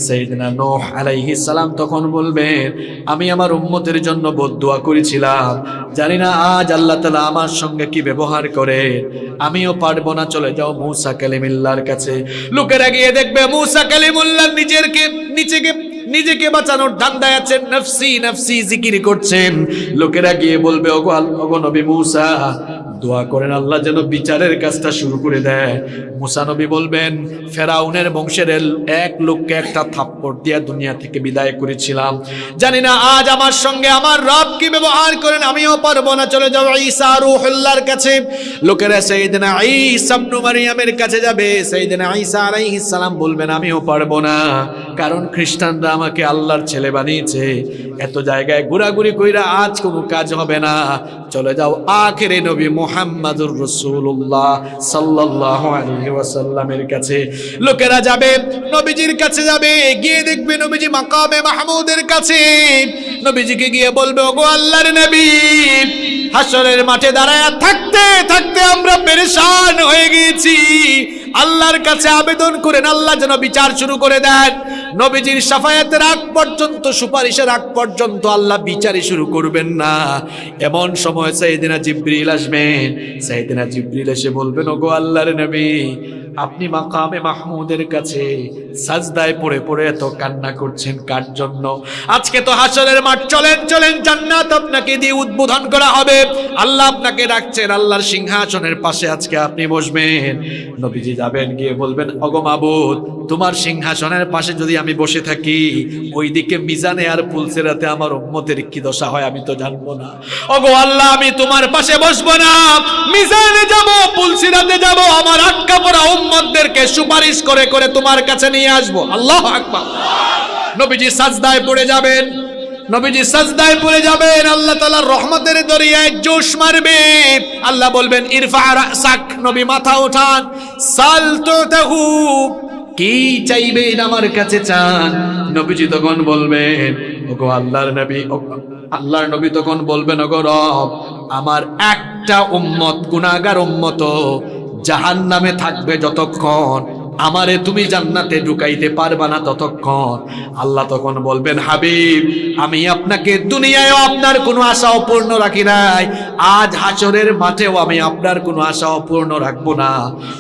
সাইয়েদনা নূহ আলাইহিস সালাম তখন বলবেন, আমি আমার উম্মতের জন্য বদদুয়া করেছিলাম, জানি না আজ আল্লাহ তাআলা আমার সঙ্গে কি ব্যবহার করে, আমিও পারবো না, চলে যাও মূসা কালিমুল্লাহর কাছে। লোকেরা গিয়ে দেখবে মূসা কালিমুল্লাহ নিজেকে বাঁচানোর ধান্দায় আছেন, নফসি নফসি জিকির করছেন। লোকেরা গিয়ে বলবে, ওগো নবী মূসা, দোয়া করেন আল্লাহ যেন বিচারের কাজটা শুরু করে দেয়। মূসা নবী বলবেন, ফেরাউনের বংশের এক লোককে একটা থাপ্পড় দিয়া দুনিয়া থেকে বিদায় করেছিলাম, জানি না আজ আমার সঙ্গে আমার রব কি ব্যবহার করেন, আমিও পারবো না, চলে যাও ঈসা রূহুল্লাহর কাছে। লোকেরা সাইয়েদনা ঈসা ইবনে মারইয়ামের কাছে যাবে। সাইয়েদনা ঈসা আলাইহিস সালাম বলবেন, আমিও পারবো না, কারণ খ্রিস্টানরা আমাকে আল্লাহর ছেলে বানিয়েছে, এত জায়গায় ঘোরাঘুরি কইরা আজ কোনো কাজ হবে না, চলে যাও আখিরে নবী মুহাম্মাদুর রাসূলুল্লাহ সাল্লাল্লাহু আলাইহি ওয়াসাল্লামের কাছে। লোকেরা যাবে নবীজির কাছে, যাবে গিয়ে দেখবে নবীজি মাকামে মাহমুদের কাছে। নবীজিকে গিয়ে বলবে, ওগো আল্লাহর নবী, হাসরের মাঠে দাঁড়ায় থাকতে থাকতে আমরা পেরেশান হয়ে গেছি, আল্লাহর কাছে আবেদন করেন আল্লাহ যেন বিচার শুরু করে দেন। নবীজির শাফায়াতের আগ পর্যন্ত, সুপারিশের আগ পর্যন্ত আল্লাহ বিচারই শুরু করবেন না। এমন সময় সাইয়েদনা জিবরিল আসবেন। সাইয়েদনা জিবরিল এসে বলবেন, ওগো আল্লাহর নবী, আপনি মাকামে মাহমুদের কাছে সাজদায় পড়ে পড়ে এত কান্না করছেন কার জন্য? আজকে তো হাসরের মাঠ, চলেন চলেন, জান্নাত আপনাকে দিয়ে উদ্বোধন করা হবে, আল্লাহ আপনাকে ডাকছেন, আল্লাহর সিংহাসনের পাশে আজকে আপনি বসবেন। নবীজি যাবেন, গিয়ে বলবেন, ওগো মাবুদ, তোমার সিংহাসনের পাশে যদি আমি বসে থাকি, ওইদিকে মিজানে আর পুলসিরাতে আমার উম্মতের কি দশা হয় আমি তো জানবো না। ওগো আল্লাহ, আমি তোমার পাশে বসবো না, মিজানে যাব, পুলসিরাতে যাব, আমার আটকা পড়া উম্মতদেরকে সুপারিশ করে করে তোমার কাছে নিয়ে আসবো। আল্লাহু আকবার। নবীজি সাজদায় পড়ে যাবেন। নবীজি সাজদায় পড়ে যাবেন, আল্লাহ তাআলার রহমতের দরিয়ায় জোশ মারবে। আল্লাহ বলবেন, ইরফা রাসাক, নবী মাথা উঠান, সাল তুতাহু, কি চাইবেন আমার কাছে চান। নবীজি তখন বলবেন, ওগো আল্লাহর নবী, আল্লাহর নবী তখন বলবেন, ওগো রব, আমার একটা উম্মত, গুনাহগার উম্মত জাহান্নামে থাকবে যতক্ষণ, আমারে তুমি জান্নাতে ঢুকাইতে পারবা না ততক্ষণ। আল্লাহ তখন বলবেন, হাবিব, আমি আপনাকে দুনিয়ায়ও আপনার কোনো আশা অপূর্ণ রাখি নাই, আজ হাসরের মাঠেও আমি আপনার কোনো আশা অপূর্ণ রাখবো না।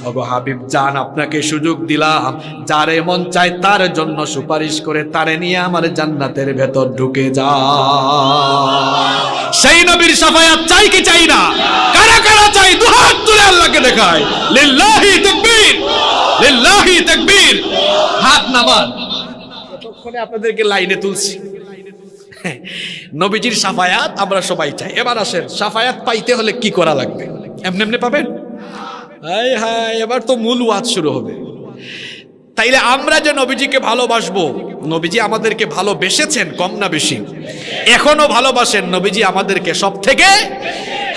ওগো হাবিব জান, আপনাকে সুযোগ দিলাম, যারে মন চায় তার জন্য সুপারিশ করে তারে নিয়ে আমার জান্নাতের ভেতর ঢুকে যা। সেই নবীর শাফায়াত চাই কি চাই না? কারা কারা চাই? দুহাত তুলে আল্লাহকে দেখায়। লিল্লাহি তাকবীর, লিল্লাহি তাকবীর। হাত নামান। ততক্ষণে আপনাদেরকে লাইনে তুলছি। নবীজির শাফায়াত আমরা সবাই চাই। এবার আসেন, শাফায়াত পাইতে হলে কি করা লাগবে? এমনি এমনি পাবেন? হায় হায়, এবার তো মূল ওয়াজ শুরু হবে। তাইলে আমরা যে নবীজিকে ভালোবাসবো, নবীজি আমাদেরকে ভালোবেসেছেন কম না বেশি? এখনো ভালোবাসেন নবীজি আমাদেরকে সব থেকে,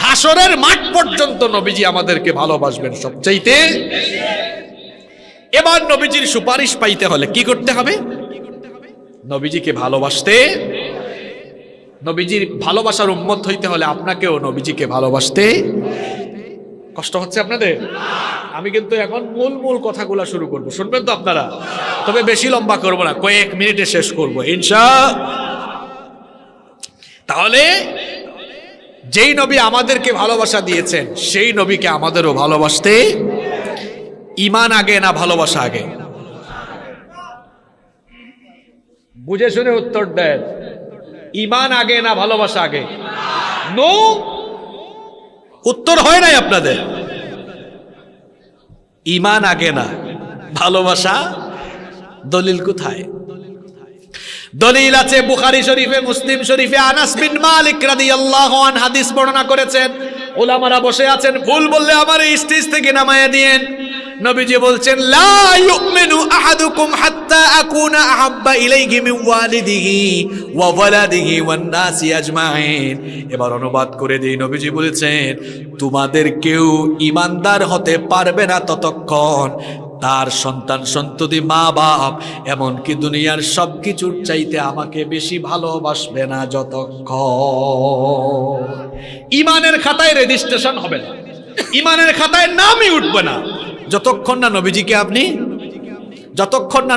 হাসরের মাঠ পর্যন্ত নবীজি আমাদেরকে ভালোবাসবেন সবচাইতে। এবার নবীজির সুপারিশ পাইতে হলে কি করতে হবে? নবীজিকে ভালোবাসতে, নবীজির ভালোবাসার উম্মত হইতে হলে আপনাকেও নবীজিকে ভালোবাসতে। কষ্ট হচ্ছে আপনাদের? আমি কিন্তু এখন মূল কথাগুলো শুরু করব, শুনবেন তো আপনারা? তবে বেশি লম্বা করব না, কয়েক মিনিটে শেষ করব ইনশাআল্লাহ। তাহলে যেই নবী আমাদেরকে ভালোবাসা দিয়েছেন, সেই নবীকে আমাদেরও ভালোবাসতে। ঈমান আগে না ভালোবাসা আগে? বুঝে শুনে উত্তর দেন। ঈমান আগে না ভালোবাসা আগে? নো, উত্তর হয় নাই আপনাদের। ঈমান আগে না, ভালোবাসা। দলিল কোথায়? দলিল আছে বুখারী শরীফে, মুসলিম শরীফে। আনাস বিন মালিক রাদিয়াল্লাহু আনহু হাদিস বর্ণনা করেছেন। উলামারা বসে আছেন, ভুল বললে আমার এই স্টেজ থেকে নামায়ে দিয়েন। নবীজি বলছেন, লা ইউমিনু আহাদুকুম হাত্তা আকুনা আহাব্বা ইলাইহি মিন ওয়ালিদিহি ওয়া ওয়ালাদিহি ওয়ান নাসি আজমাইন। এবার অনুবাদ করে দেই। নবীজি বলেছেন, তোমাদের কেউ ঈমানদার হতে পারবে না ততক্ষণ তার সন্তান সন্ততি, মা বাপ, এমনকি দুনিয়ার সবকিছুর চাইতে আমাকে বেশি ভালোবাসবে না যতক্ষণ। ঈমানের খাতায় রেজিস্ট্রেশন হবে না, ঈমানের খাতায় নামই উঠবে না যতক্ষণ না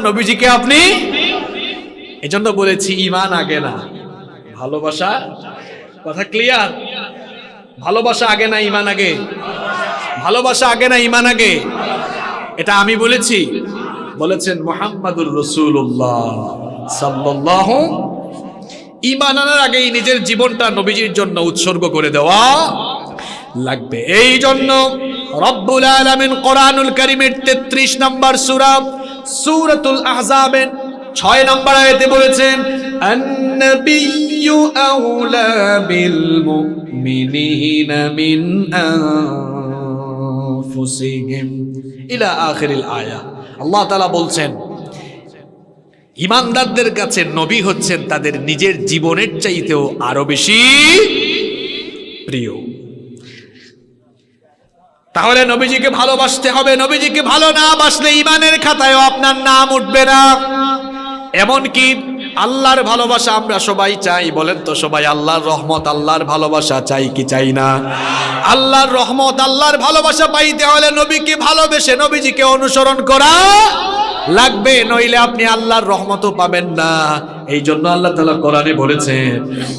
নবীজিকে আপনি এজন্য বলেছি ঈমান আগে না, ভালোবাসা। কথা ক্লিয়ার? ভালোবাসা আগে না ঈমান আগে? ভালোবাসা আগে না ঈমান আগে? এটা আমি বলেছি? বলেছেন মুহাম্মাদুর রাসূলুল্লাহ সাল্লাল্লাহু। ঈমান আনার আগেই নিজের জীবনটা নবীজির জন্য উৎসর্গ করে দেওয়া লাগবে। এই জন্য রব্বুল আলামিন কোরআনুল কারীমের 33 নম্বর সূরা সূরাতুল আহজাবের 6 নম্বর আয়াতে বলেছেন, আন-নাবিয়্যু আওলা বিল মুমিনিনা মিন আনফুসিহিম ইলা আখিরিল আয়া। আল্লাহ তাআলা বলছেন, ঈমানদারদের কাছে নবী হচ্ছেন তাদের নিজের জীবনের চাইতেও আরো বেশি প্রিয়। তাহলে নবীজিকে ভালোবাসতে হবে। নবীজিকে ভালো না বাসলে ঈমানের খাতায়ও আপনার নাম উঠবে না। এমনকি আল্লাহর ভালোবাসা আমরা সবাই চাই, বলেন তো সবাই? আল্লাহর রহমত, আল্লাহর ভালোবাসা চাই কি চাই না? আল্লাহর রহমত, আল্লাহর ভালোবাসা পাইতে হলে নবীকে ভালোবেসে নবীজিকে অনুসরণ করা লাগবে, নইলে আপনি আল্লাহর রহমতও পাবেন না। এই জন্য আল্লাহ তাআলা কোরআনে বলেছেন,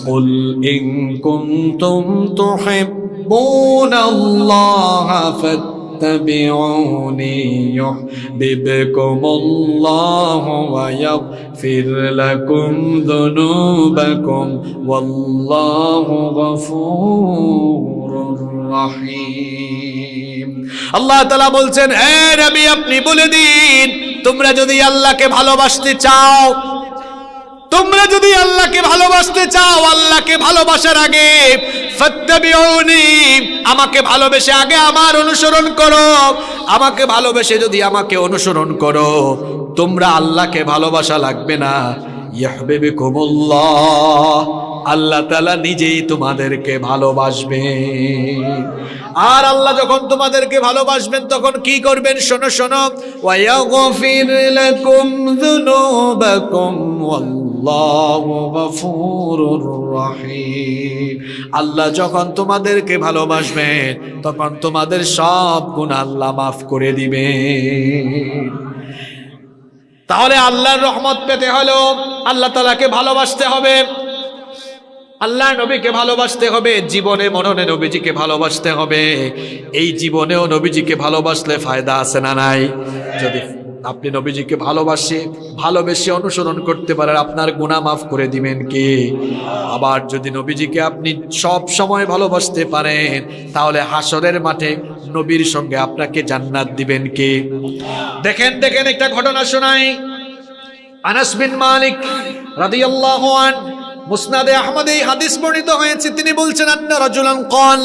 কুল ইন কুনতুম তুহিব্বুনাল্লাহা ফাত্তাবিউনি ইউহিব্বুকুমুল্লাহু ওয়া ইয়াগফির লাকুম যুনুবাকুম ওয়াল্লাহু গফুরুর রহিম। আল্লাহ তাআলা বলছেন, হে নবী আপনি বলে দিন, তোমরা যদি আল্লাহকে ভালোবাসতে চাও, তোমরা যদি আল্লাহকে ভালোবাসতে চাও, আল্লাহকে ভালোবাসার আগে ফাত্তাবিউনি, আমাকে ভালোবেসে আগে আমার অনুসরণ করো। আমাকে ভালোবেসে যদি আমাকে অনুসরণ করো, তোমরা আল্লাহকে ভালোবাসা লাগবে না। ইউহিব্বুকুমুল্লাহ, আল্লাহ তাআলা নিজেই তোমাদেরকে ভালোবাসবেন। আর আল্লাহ যখন তোমাদেরকে ভালোবাসবেন তখন কি করবেন? শোনো শোনো, ওয়া ইয়াগফির লাকুম যুনুবাকুম ওয়াল্লাহু গফুরুর রহিম। আল্লাহ যখন তোমাদেরকে ভালোবাসবেন তখন তোমাদের সব গুনাহ আল্লাহ মাফ করে দিবেন। তাহলে আল্লাহর রহমত পেতে হলো আল্লাহ তাআলাকে ভালোবাসতে হবে, আল্লাহ নবীকে ভালোবাসতে হবে, জীবনে মননে নবীজিকে ভালোবাসতে হবে। এই জীবনেও নবীজিকে ভালোবাসলে ফায়দা আছে না নাই? যদি আপনি নবীজিকে ভালোবেসে অনুসরণ করতে পারেন, আপনার গুনাহ মাফ করে দিবেন কে? আবার যদি নবীজিকে আপনি সব সময় ভালোবাসতে পারেন, তাহলে হাসরের মাঠে নবীর সঙ্গে আপনাকে জান্নাত দিবেন কে? দেখেন একটা ঘটনা শোনাই। আনাস বিন মালিক রাদিয়াল্লাহু আনহু মুসনাদে আহমদে এই হাদিস বর্ণিত হয়েছে। তিনি বলছেন, আন্না রাজুলান ক্বাল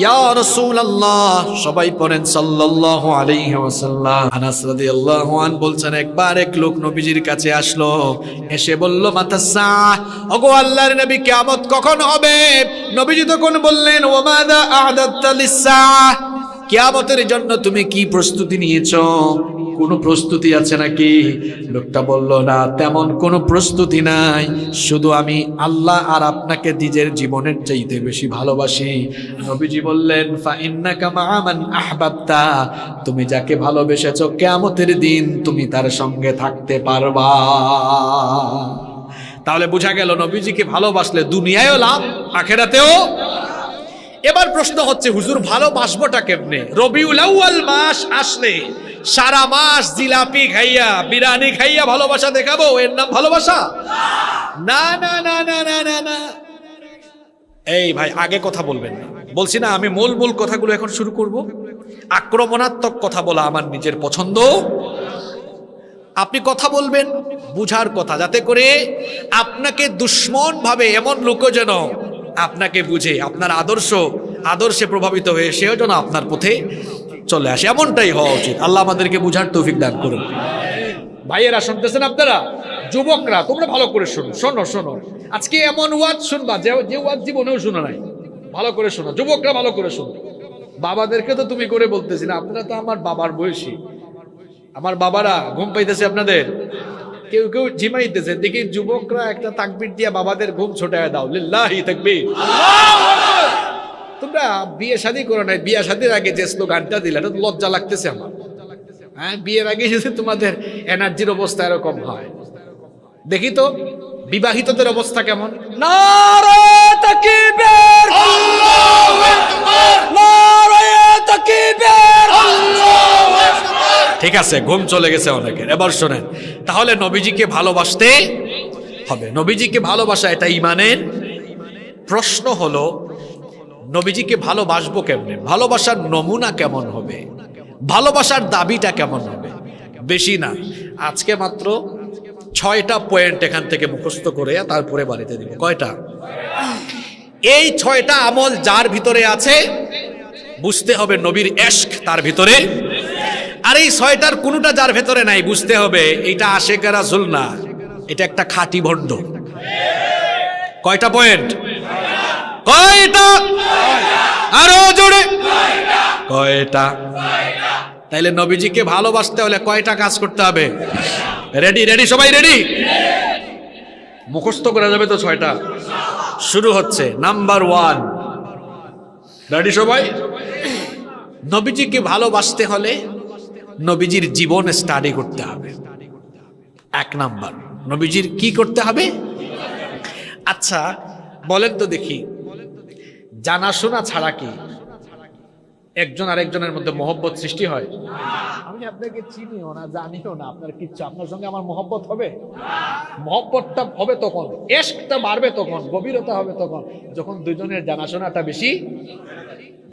ইয়া রাসূলুল্লাহ, সবাই পড়েন সাল্লাল্লাহু আলাইহি ওয়াসাল্লাম। আনাস রাদিয়াল্লাহু আনহু বলছেন, একবার এক লোক নবীজির কাছে আসলো, এসে বলল, মাতাসা, ওগো আল্লাহর নবী কিয়ামত কখন হবে? নবীজি তখন বললেন, ওয়া মাযা আ'দাদতা লিস-সা, কিয়ামতের জন্য তুমি কি প্রস্তুতি নিয়েছো? কোনো প্রস্তুতি আছে নাকি? লোকটা বলল, না, তেমন কোনো প্রস্তুতি নাই, শুধু আমি আল্লাহ আর আপনাকে নিজের জীবনের চাইতে বেশি ভালোবাসি। নবীজি বললেন, ফা ইন্নাকা মা'a মান আহবাবতা, তুমি যাকে ভালোবেসেছো কিয়ামতের দিন তুমি তার সঙ্গে থাকতে পারবা। তাহলে বোঝা গেল নবীজিকে ভালোবাসলে দুনিয়ায়ও লাভ, আখিরাতেও। এবার প্রশ্ন হচ্ছে, হুজুর ভালোবাসবোটা কেমনে? রবিউল আউয়াল মাস আসলে সারা মাস জিলাপি খাইয়া বিরিয়ানি খাইয়া ভালোবাসা দেখাবো? এর নাম ভালোবাসা? না না না না না না না। এই ভাই আগে কথা বলবেন না, বলছি না আমি মূল মূল কথাগুলো এখন শুরু করব। আক্রমণাত্মক কথা বলা আমার নিজের পছন্দ। আপনি কথা বলবেন বুঝার কথা, যাতে করে আপনাকে দুশ্মন ভাবে এমন লোক যেন আপনাকে বুঝে, আপনার আদর্শে প্রভাবিত হয়ে সেও যেন আপনার পথে চলে আসে, এমনটাই হওয়া উচিত। আল্লাহ আমাদেরকে বুঝার তৌফিক দান করুন। ভাইয়েরা শুনতেছেন আপনারা, যুবকরা তোমরা ভালো করে শোনো। আজকে এমন ওয়াজ শুনবা যে ওয়াজ জীবনেও শুনো নাই। ভালো করে শোনো যুবকরা, ভালো করে শোনো। বাবাদেরকে তো তুমি করে বলতেছি না, আপনারা তো আমার বাবার বয়সী। আমার বাবারা ঘুম পাইতেছে আপনাদের, কেউ কেউ ঝিমাইতেছে, দেখি যুবকরা একটা তাকবীর দিয়া বাবাদের ঘুম ছোটায় দাও, লিল্লাহি তাকবীর। তোমরা বিয়ে শাদী করো নাই, বিয়ে শাদীর আগে যে স্লোগানটা দিলে এটা লজ্জা লাগতেছে আমার। হ্যাঁ, বিয়ের আগে যদি তোমাদের এনার্জির অবস্থা এরকম হয়, দেখি তো বিবাহিতদের অবস্থা কেমন। নারে তাকবীর, আল্লাহু আকবার, নারে তাকবীর, আল্লাহু আকবার। ঠিক আছে, ঘুম চলে গেছে অনেকের। এবার শোনেন, তাহলে নবীজিকে ভালোবাসতে হবে। নবীজিকে ভালোবাসা এটা ঈমানের। প্রশ্ন হলো নবীজিকে ভালোবাসবো কেমনে, ভালোবাসার নমুনা কেমন হবে, ভালোবাসার দাবিটা কেমন হবে। বেশি না, আজকে মাত্র 6টা পয়েন্ট এখান থেকে মুখস্থ করে তারপরে বাড়িতে দিব। কয়টা? এই 6টা আমল যার ভিতরে আছে বুঝতে হবে নবীর ইশক তার ভিতরে। আর এই 6টার কোনোটা যার ভিতরে নাই, বুঝতে হবে এটা আশিক রাসূল না, এটা একটা খাঁটি ভণ্ড। কয়টা পয়েন্ট? কয়টা? আরো জোরে কয়টা? তাইলে নবীজিকে ভালোবাসতে হলে কয়টা কাজ করতে হবে? রেডি সবাই রেডি? মুখস্থ করা যাবে তো 6টা? শুরু হচ্ছে নাম্বার 1। রেডি সবাই? নবীজিকে ভালোবাসতে হলে নবীজির জীবন স্টাডি করতে হবে। 1 নাম্বার, নবীজির কি করতে হবে? আচ্ছা বলেন তো দেখি, জানাশোনা ছাড়া কি একজন আরেকজনের মধ্যে মহব্বত সৃষ্টি হয়? আমি আপনাকে চিনিও না, জানিও না, আপনার কিচ্ছু, আপনার সঙ্গে আমার মহব্বত হবে? মহব্বতটা হবে তখন, ইশকটা বাড়বে তখন, গভীরতা হবে তখন, যখন দুজনের জানাশোনাটা বেশি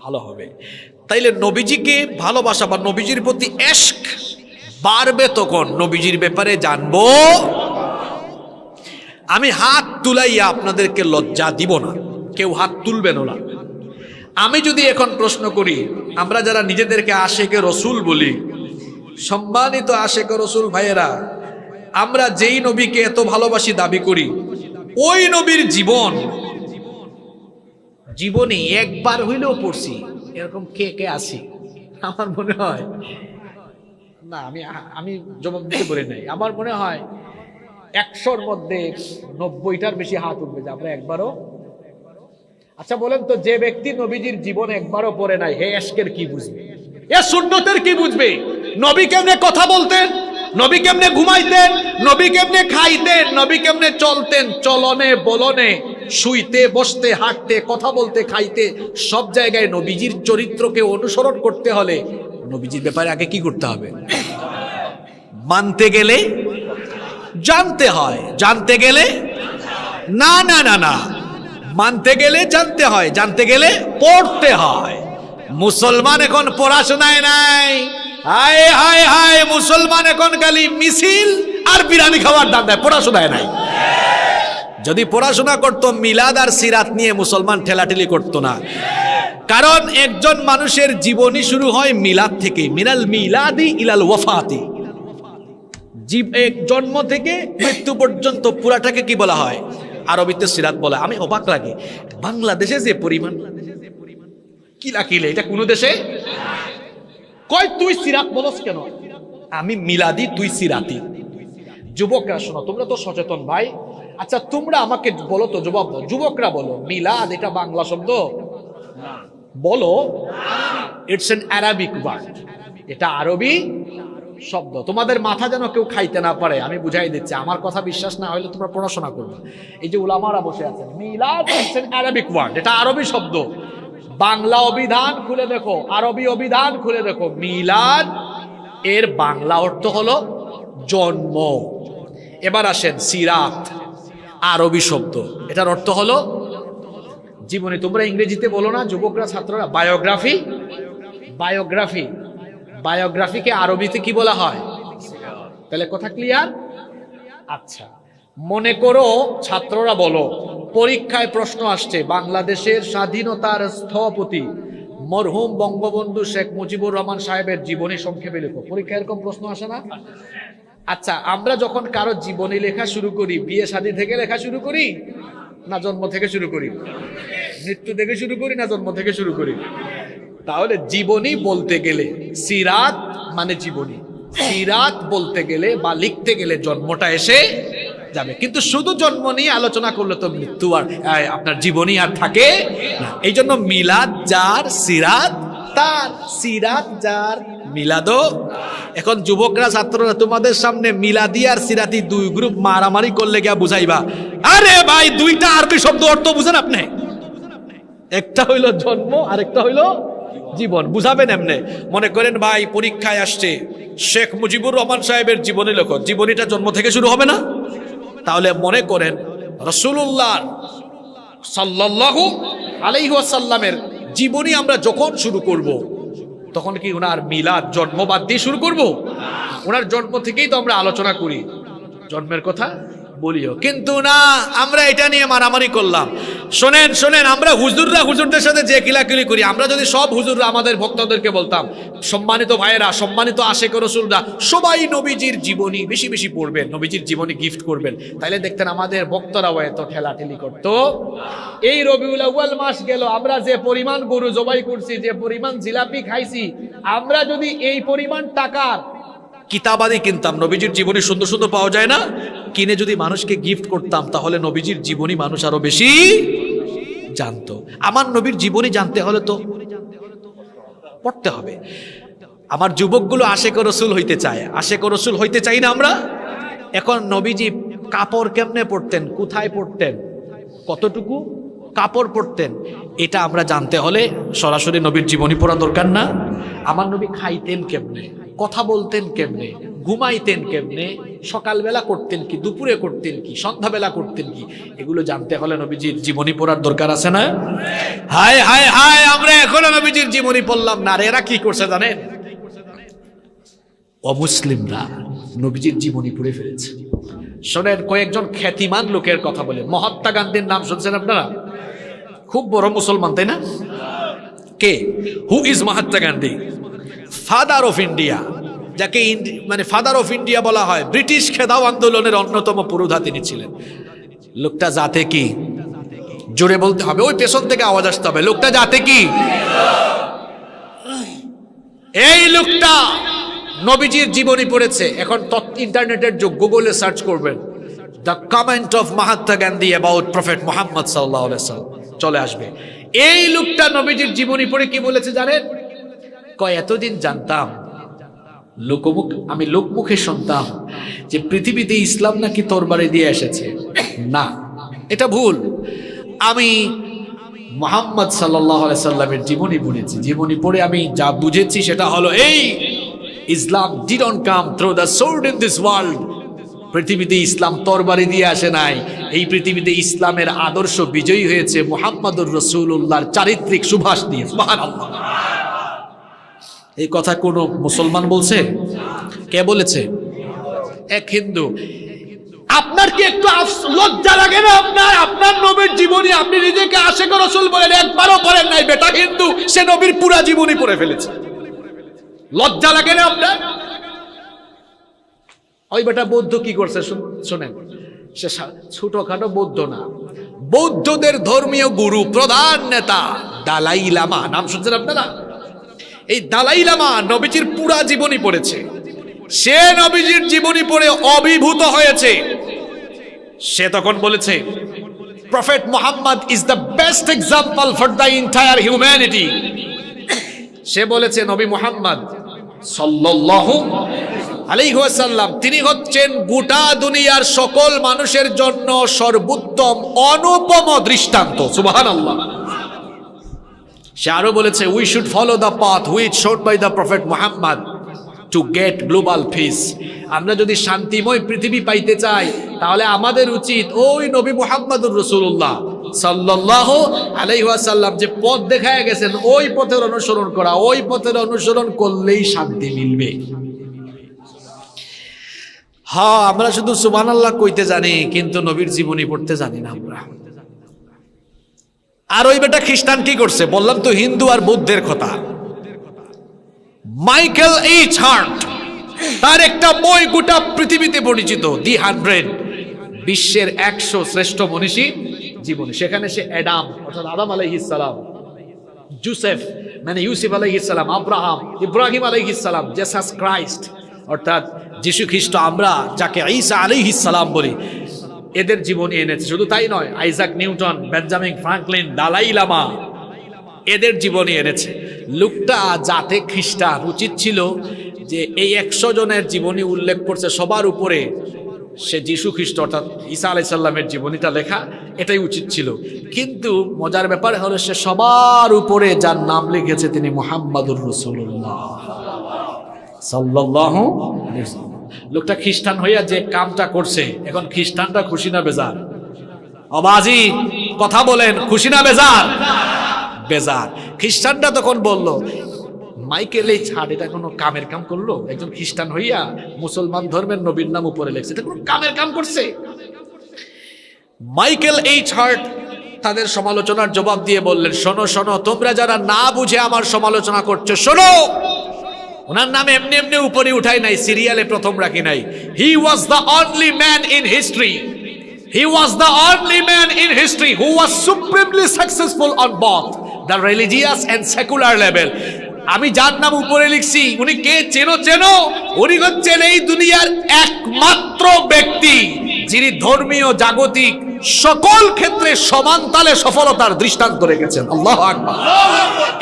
ভালো হবে। তাইলে নবীজিকে ভালোবাসা বা নবীজির প্রতি ইশক বাড়বে তখন নবীজির ব্যাপারে জানবো। আমি হাত তুলাইয়া আপনাদেরকে লজ্জা দিব না, কেউ হাত তুলবেন না। আমি যদি এখন প্রশ্ন করি, আমরা যারা নিজেদেরকে আশিকে রসুল বলি, সম্মানিত আশিকে রসুল ভাইয়েরা, আমরা যেই নবীকে এত ভালোবাসি দাবি করি, ওই নবীর জীবনে একবার হইলেও পড়ছি এরকম কে আছি? আমার মনে হয় না, আমি জবাব দিতে বলি নাই, আমার মনে হয় 100-র মধ্যে 90টার বেশি হাত উঠবে যে আমরা একবারও। আচ্ছা বলেন তো, যে ব্যক্তি নবীজির জীবন একবারও পড়ে নাই, হে ইশকের কি বুঝবে, এ সুন্নতের কি বুঝবে? নবী কেমনে কথা বলতেন, নবী কেমনে ঘুমাইতেন, নবী কেমনে খাইতেন, নবী কেমনে চলতেন, চলনে বলনে, শুইতে বসতে হাঁটতে কথা বলতে খাইতে সব জায়গায় নবীজির চরিত্রকে অনুসরণ করতে হলে নবীজির ব্যাপারে আগে কি করতে হবে? মানতে গেলে জানতে হয়, জানতে গেলে না, মানতে গেলে জানতে হয়, জানতে গেলে পড়তে হয়। মুসলমান এখন পড়াশোনায় নাই, হায় হায় হায়, মুসলমান এখন খালি মিছিল আর বিরিয়ানি খাওয়ার দান্দায়, পড়াশোনায় নাই। যদি পড়াশোনা করতো, মিলাদ আর সিরাত নিয়ে মুসলমান ঠেলাঠেলি করতো না। কারণ একজন মানুষের জীবনী শুরু হয় মিলাদ থেকে, মিনাল মিলাদি ইলাল ওয়াফাতি। জন্ম থেকে মৃত্যু পর্যন্ত পুরাটাকে কি বলা হয়? আরবিতে সিরাত বলে। আমি অবাক লাগে, বাংলাদেশে যে পরিমাণ কিলাকিলে, এটা কোন দেশে কয় তুই সিরাত বলস কেন? আমি মিলাদি, তুই সিরাতি। যুবকরা শোনো, তোমরা তো সচেতন ভাই। আচ্ছা তোমরা আমাকে বলো তো, জবাব দাও, যুবকরা বলো, মিলাদ এটা বাংলা শব্দ? বলো, ইটস এন অ্যারাবিক ওয়ার্ড, এটা আরবি শব্দ। তোমাদের মাথা যেন কেউ খাইতে না পারে, আমি বুঝাই দিচ্ছি, আমার কথা বিশ্বাস না হলে তোমরা পড়াশোনা করবে। এই যে উলামারা বসে আছেন, মিলাদ ইটস এন অ্যারাবিক ওয়ার্ড, এটা আরবি শব্দ। বাংলা অভিধান খুলে দেখো, আরবি অভিধান খুলে দেখো, মিলাদ এর বাংলা অর্থ হলো জন্ম। এবার আসেন সিরাত, আরবি শব্দ, এটার অর্থ হলো জীবনী তোমরা ইংরেজিতে বলো না যুবকরা, ছাত্ররা? বায়োগ্রাফি। বায়োগ্রাফি, বায়োগ্রাফিকে আরবিতে কি বলা হয়? তাহলে কথা ক্লিয়ার? আচ্ছা, মনে করো ছাত্ররা বলো, পরীক্ষায় প্রশ্ন আসছে বাংলাদেশের স্বাধীনতার স্থপতি মরহুম বঙ্গবন্ধু শেখ মুজিবুর রহমান সাহেবের জীবনী সংক্ষেপে লেখো। পরীক্ষায় এরকম প্রশ্ন আসে না? আচ্ছা, আমরা যখন কারো জীবনী লেখা শুরু করি, বিয়ে শাদী থেকে লেখা শুরু করি না জন্ম থেকে শুরু করি? মৃত্যু থেকে শুরু করি না জন্ম থেকে শুরু করি? তাহলে জীবনী বলতে গেলে, সিরাত মানে জীবনী, সিরাত বলতে গেলে বা লিখতে গেলে জন্মটা এসে যাবে। কিন্তু শুধু জন্ম নিয়ে আলোচনা করলে তো মৃত্যু আর আপনার জীবনী আর থাকে না। এই জন্য মিলাদ যার, সিরাত তার। সিরাত যার, মিলাদও। এখন যুবকরা, ছাত্ররা, তোমাদের সামনে মিলাদি আর সিরাতি দুই গ্রুপ মারামারি করলে গিয়া বুঝাইবা, আরে ভাই দুইটা আরবি শব্দ অর্থ বুঝেন আপনি? একটা হইলো জন্ম আর একটা হইলো জীবন, বুঝাবেন এমনে? মনে করেন ভাই পরীক্ষায় আসছে শেখ মুজিবুর রহমান সাহেবের জীবনী লেখো, জীবনীটা জন্ম থেকে শুরু হবে না? তাহলে মনে করেন রাসূলুল্লাহ সাল্লাল্লাহু আলাইহি ওয়াসাল্লামের জীবনী আমরা যখন শুরু করব, তখন কি ওনার মিলাদ জন্ম বাদ দিয়ে শুরু করব? ওনার জন্ম থেকেই তো আমরা আলোচনা করি, জন্মের কথা বলিও। কিন্তু না, আমরা এটা নিয়ে মারামারি করলাম। শোনেন শোনেন, আমরা হুজুররা হুজুরদের সাথে যে কিলাকিলি করি, আমরা যদি সব হুজুররা আমাদের ভক্তদেরকে বলতাম, সম্মানিত ভাইয়েরা, সম্মানিত আশেক রাসূলরা, সবাই নবীজির জীবনী বেশি বেশি পড়বেন, নবীজির জীবনী গিফট করবেন, তাইলে দেখতেন আমাদের ভক্তরাও এত ঠেলাঠেলি করতো। এই রবিউল আউয়াল মাস গেল, আমরা যে পরিমাণ গরু জবাই করছি, যে পরিমাণ জিলাপি খাইছি, আমরা যদি এই পরিমাণ টাকার কিতাবাদি কিনতাম, নবীজির জীবনী সুন্দর সুন্দর পাওয়া যায় না, কিনে যদি মানুষকে গিফট করতাম, তাহলে নবীজির জীবনী মানুষ আরো বেশি জানতো। আমার নবীর জীবনী জানতে হলে তো পড়তে হবে। আমার যুবকগুলো আশেক রাসূল হইতে চায়, আশেক রাসূল হইতে চাই না আমরা? এখন নবীজি কাপড় কেমনে পরতেন, কোথায় পরতেন, কতটুকু কাপড় পরতেন, এটা আমরা জানতে হলে সরাসরি নবীর জীবনী পড়া দরকার না? আমার নবী খাইতেন কেমনে, কথা বলতেন কেমনে, ঘুমাইতেন কেমনে, সকালবেলা করতেন কি, দুপুরে করতেন কি, সন্ধ্যাবেলা করতেন কি, এগুলো জানতে হলে নবীজির জীবনী পড়ার দরকার আছে না? হায় হায় হায়, আমরা এখনো নবীজির জীবনী পড়লাম না। আর এরা কি করছে জানেন? অমুসলিমরা নবীজির জীবনী পড়ে ফেলেছে। শোনেন, কয়েকজন খ্যাতিমান লোকের কথা বলে। মহাত্মা গান্ধীর নাম শুনছেন আপনারা? খুব বড় মুসলমান, তাই না? কে? Who is Mahatma Gandhi? Father of India, যাকে মানে ফাদার অফ ইন্ডিয়া বলা হয়। ব্রিটিশ খেদাও আন্দোলনের অন্যতম পুরোধা তিনি ছিলেন। লোকটা জাতে কি? জোরে বলতে হবে, ওই পেছন থেকে আওয়াজ আসতে হবে। লোকটা জাতে কি? এই লোকটা নবীজির জীবনী পড়েছে। এখন ইন্টারনেটের যুগ, গুগলে সার্চ করবেন the comment of Mahatma Gandhi about prophet Muhammad সাল্লাল্লাহু আলাইহি ওয়াসাল্লাম, চলে আসবে। এই লোকটা নবীজির জীবনী পড়ে কি বলেছে জানেন? কয়, এতদিন জানতাম, আমি লোকমুখে শুনতাম যে পৃথিবীতে ইসলাম নাকি তরবারি দিয়ে এসেছে। না, এটা ভুল। আমি মুহাম্মদ সাল্লাল্লাহু আলাইহি সাল্লামের জীবনী পড়েছি। জীবনী পড়ে আমি যা বুঝেছি সেটা হলো এই, ইসলাম didn't come through the sword in this world. পৃথিবীতে ইসলাম তরবারি দিয়ে আসে নাই। এই পৃথিবীতে ইসলামের আদর্শ বিজয়ী হয়েছে মুহাম্মদুর রাসূলুল্লাহর চারিত্রিক সুভাষ দিয়ে। সুবহানাল্লাহ। এই কথা কোন মুসলমান বলছে? কে বলেছে? এক হিন্দু। আপনার কি একটু লজ্জা লাগে না? আপনার নবীর জীবনী আপনি নিজেকে আশেক রাসূল বলেন, একবারও পড়েন নাই। বেটা হিন্দু, সে নবীর পুরা জীবনী পড়ে ফেলেছে। লজ্জা লাগে না আপনার? ওই বেটা বৌদ্ধ কি করছে শোনেন, সে ছোটখাটো বৌদ্ধ না, বৌদ্ধদের ধর্মীয় গুরু, প্রধান নেতা দালাই লামা, নাম শুনছেন আপনারা? এই দালাই লামা নবীজির পুরা জীবনী পড়েছে। সে নবীজির জীবনী পড়ে অভিভূত হয়েছে। সে তখন বলেছে, prophet Muhammad is the best example for the entire humanity. সে বলেছে নবী মুহাম্মদ সাল্লাল্লাহু আলাইহি ওয়াসাল্লাম তিনি হচ্ছেন গোটা দুনিয়ার সকল মানুষের জন্য সর্বোত্তম অনুপম দৃষ্টান্ত। সুবহানাল্লাহ। সে আরো বলেছে, we should follow the path which showed by the prophet Muhammad to get global peace. আমরা যদি শান্তিময় পৃথিবী পাইতে চাই, তাহলে আমাদের উচিত ওই নবী মুহাম্মদুর রাসূলুল্লাহ সাল্লাল্লাহু আলাইহি ওয়াসাল্লাম যে পথ দেখায় গেছেন ওই পথের অনুসরণ করা, ওই পথের অনুসরণ করলেই শান্তি মিলবে। হ্যাঁ, আমরা শুধু সুবহানাল্লাহ কইতে জানি, কিন্তু নবীর জীবনী পড়তে জানি না আমরা। আর ওই বেটা খ্রিস্টান কি করছে বললাম তো, হিন্দু আর বৌদ্ধের কথা। মাইকেল এইচ হার্ট, তার একটা বই গোটা পৃথিবীতে পরিচিত, দি 100, বিশ্বের 100 শ্রেষ্ঠ মনীষী জীবনী। সেখানে সে অ্যাডাম অর্থাৎ আদম আলাইহিস সালাম, জোসেফ মানে ইউসুফ আলাইহিস সালাম, আব্রাহাম, ইব্রাহিম আলাইহিস সালাম, জেসাস ক্রাইস্ট অর্থাৎ যিশু খ্রিস্ট, আমরা যাকে ঈসা আলাইহিস সালাম বলি, এদের জীবনী এনেছে। শুধু তাই নয়, Isaac Newton, Benjamin Franklin, Dalai Lama, এদের জীবনী এনেছে। লোকটা যাতে খ্রিস্টান, উচিত ছিল যে এই 100 জনের জীবনী উল্লেখ করছে সবার উপরে সে যিশু খ্রিস্ট অর্থাৎ ঈসা আলাইহিস সালামের জীবনীটা লেখা, এটাই উচিত ছিল। কিন্তু মজার ব্যাপার হলো সে সবার উপরে যার নাম লিখেছে তিনি মুহাম্মাদুর রাসূলুল্লাহ সাল্লাল্লাহু আলাইহি ওয়াসাল্লাম। লোকটা খ্রিস্টান হইয়া যে কামটা করছে, এখন খ্রিস্টানটা খুশি না বেজার? আবাজি কথা বলেন, খুশি না বেজার? বেজার। খ্রিস্টানটা তখন বলল, মাইকেল এই ছাড়, এটা কোনো কামের কাম করলো? একজন খ্রিস্টান হইয়া মুসলমান ধর্মের নবীর নাম উপরে লেখছে, এটা কোনো কামের কাম করছে? মাইকেল এইচ হার্ট তাদের সমালোচনার জবাব দিয়ে বললেন, শোনো শোনো, তোমরা যারা না বুঝে আমার সমালোচনা করছো, শোনো, ওনার নাম এমনি এমনি উপরে উঠাই নাই, সিরিয়ালে প্রথম রাখি নাই। He was the only man in history, he was the only man in history who was supremely successful on both the religious and secular level. আমি যার নাম উপরে লিখছি, উনি কে চেনো? চেনো? উনি হচ্ছেন এই দুনিয়ার একমাত্র ব্যক্তি যিনি ধর্মীয় জাগতিক সকল ক্ষেত্রে সমান তালে সফলতার দৃষ্টান্ত রেখেছেন। আল্লাহু আকবার।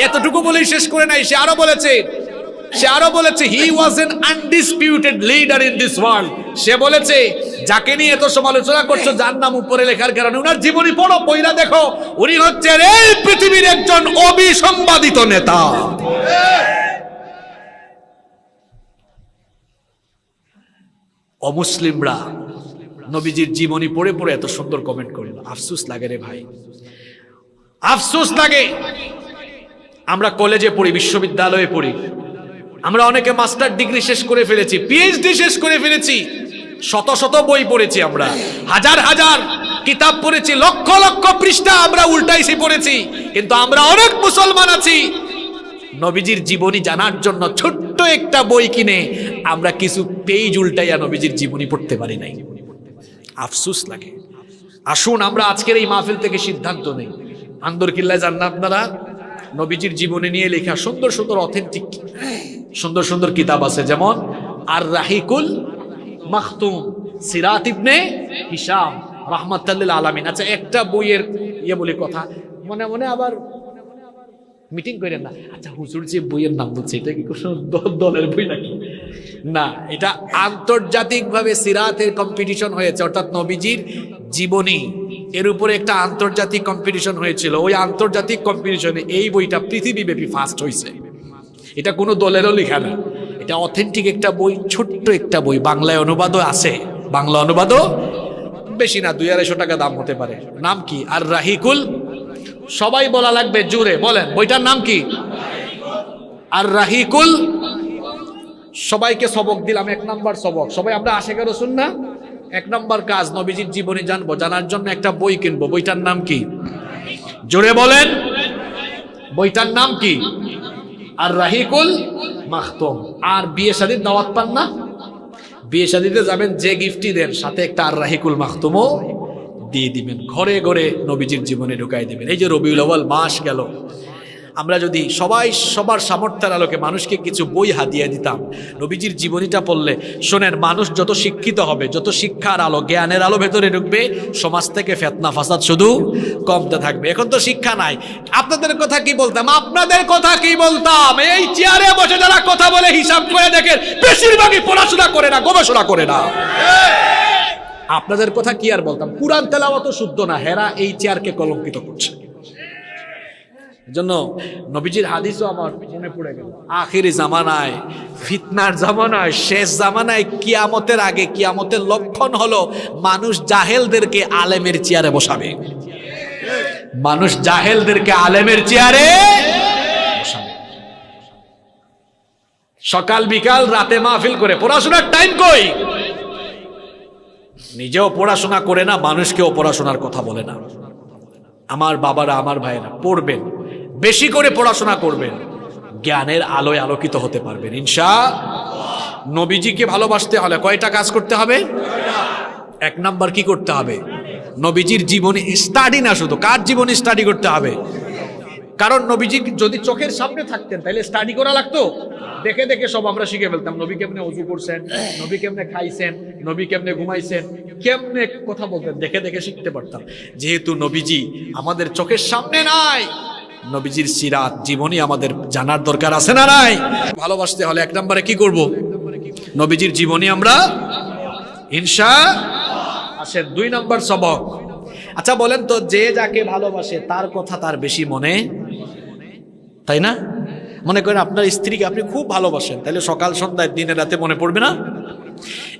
এতটুকু বলেই শেষ করে নাই, সে আরো বলেছে he was an undisputed leader in this world. সে বলেছে, যাকে নিয়ে এত সমালোচনা করছো, যার নাম উপরে লেখার কারণে উনার জীবনী পড়ো, পয়লা দেখো, উনি হচ্ছেন এই পৃথিবীর একজন অবিসংবাদিত নেতা। অমুসলিমরা নবীজির জীবনী পড়ে পড়ে এত সুন্দর কমেন্ট করলো। আফসোস লাগে রে ভাই, আফসোস লাগে। আমরা কলেজে পড়ি, বিশ্ববিদ্যালয়ে পড়ি, আমরা অনেকে মাস্টার ডিগ্রি শেষ করে ফেলেছি, পিএইচডি শেষ করে ফেলেছি, শত শত বই পড়েছি, আমরা হাজার হাজার কিতাব পড়েছি, লক্ষ লক্ষ পৃষ্ঠা আমরা উল্টাইছি পড়েছি, কিন্তু আমরা অনেক মুসলমান আছি নবীজির জীবনী জানার জন্য ছোট্ট একটা বই কিনে আমরা কিছু পেজ উল্টাইয়া নবীজির জীবনী পড়তে পারি নাই। আফসোস লাগে। আসুন আমরা আজকের এই মাহফিল থেকে সিদ্ধান্ত নেই, আন্দরকিল্লায় যান না আপনারা, নবীজির জীবনী নিয়ে লেখা সুন্দর সুন্দর অথেন্টিক সুন্দর সুন্দর কিতাব আছে, যেমন আর রাহিকুল মাখতুম, সিরাত ইবনে হিশাম রাহমাতুল লিল আলামিন। আচ্ছা, একটা বইয়ের বলি কথা, মনে মনে আবার মিটিং করেন না, আচ্ছা হুজুর যে বইয়ের নাম বলছে এটা কি কোনো দলের বই নাকি? না, এটা আন্তর্জাতিকভাবে সিরাতের কম্পিটিশন হয়েছে, অর্থাৎ নবীজির জীবনী এর উপরে একটা আন্তর্জাতিক কম্পিটিশন হয়েছিল। ওই আন্তর্জাতিক কম্পিটিশনে এই বইটা পৃথিবীব্যাপী ফার্স্ট হয়েছে। এটা কোনো দলেরও লেখা না, এটা অথেন্টিক একটা বই, ছোট্ট একটা বই, বাংলায় অনুবাদও আছে, বাংলা অনুবাদও বেশি না, 200-250 টাকা দাম হতে পারে। নাম কি? আর রাহিকুল, সবাই বলা লাগবে জুড়ে, বলেন বইটার নাম কি? আর রাহিকুল। সবাইকে সবক দিলাম, 1 নাম্বার সবক, সবাই আমরা আশিকে রাসূল না, 1 নাম্বার কাজ নবীজির জীবনী জানবো, জানার জন্য একটা বই কিনবো। বইটার নাম কি? জোরে বলেন, বইটার নাম কি? আর রাহিকুল মাখতুম। আর বিয়ে শাদীর দাওয়াত পান না? বিয়ে শাদীতে যাবেন, যে গিফটই দেন সাথে একটা আর রাহিকুল মাখতুমও দিয়ে দিবেন, ঘরে ঘরে নবীজির জীবনে ঢুকাই দিবেন। এই যে রবিউল আউয়াল মাস গেল, আমরা যদি সবাই সবার সামর্থ্যের আলোকে মানুষকে কিছু বই হাদিয়া দিতাম, নবীজির জীবনীটা পড়লে, শোনেন, মানুষ যত শিক্ষিত হবে, যত শিক্ষার আলো জ্ঞানের আলো ভেতরে ঢুকবে, সমাজ থেকে ফিতনা ফাসাদ শুধু কমতে থাকবে। এখন তো শিক্ষা নাই, আপনাদের কথা কি বলতাম, আপনাদের কথা কি বলতাম? এই চেয়ারে বসে যারা কথা বলে হিসাব করে দেখেন, বেশিরভাগই পড়াশোনা করে না, গবেষণা করে না। আপনাদের কথা কি আর বলতাম, কুরআন তেলাওয়াত শুদ্ধ না, হেরা এই চেয়ারকে কলঙ্কিত করছে। জন্য নবীজির হাদিসও আমার মনে পড়ে গেল, আখিরি জামানায়, ফিতনার জামানায়, শেষ জামানায়, কিয়ামতের আগে, কিয়ামতের লক্ষণ হলো মানুষ জাহেলদেরকে আলেমের চেয়ারে বসাবে। মানুষ জাহেলদেরকে আলেমের চেয়ারে বসাবে। সকাল বিকাল রাতে মাহফিল করে, পড়াশোনার টাইম কই? নিজেও পড়াশোনা করে না, মানুষকেও পড়াশোনার কথা বলে না। আমার বাবারা, আমার ভাইয়েরা, পড়বেন, বেশি করে পড়াশোনা করবেন, জ্ঞানের আলোয় আলোকিত হতে পারবেন ইনশাআল্লাহ। নবীজিকে ভালোবাসতে হলে কয়টা কাজ করতে হবে? এক নাম্বার কি করতে হবে? নবীজির জীবনী স্টাডি না, শুধু কার জীবনী স্টাডি করতে হবে? কারণ নবীজি যদি চোখের সামনে থাকতেন তাহলে স্টাডি করা লাগতো? দেখে দেখে সব আমরা শিখে ফেলতাম। নবী কেমনে ওযু করছেন, নবী কেমনে খাইছেন, নবী কেমনে ঘুমাইছেন, কেমনে কথা বলতেন, দেখে দেখে শিখতে পারতাম। যেহেতু নবীজি আমাদের চোখের সামনে নাই, নবীজির সিরাত জীবনী আমাদের জানার দরকার আছে না নাই? ভালোবাসতে হলে এক নম্বরে কি করব? নবীজির জীবনী আমরা ইনশাআল্লাহ। আসেন দুই নম্বর সবক। আচ্ছা বলেন তো, যে যাকে ভালোবাসে তার কথা তার বেশি মনে, তাই না? মনে করেন আপনার স্ত্রীকে আপনি খুব ভালোবাসেন, তাহলে সকাল সন্ধ্যায় দিনে রাতে মনে পড়বে না?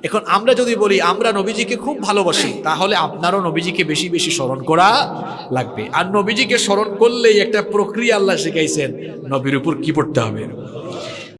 এখন আমরা যদি বলি আমরা নবীজিকে খুব ভালোবাসি, তাহলে আপনারও নবীজিকে বেশি বেশি স্মরণ করা লাগবে। আর নবীজিকে স্মরণ করলেই একটা প্রক্রিয়া আল্লাহ শিখাইছেন, নবীর উপর কি পড়তে হবে?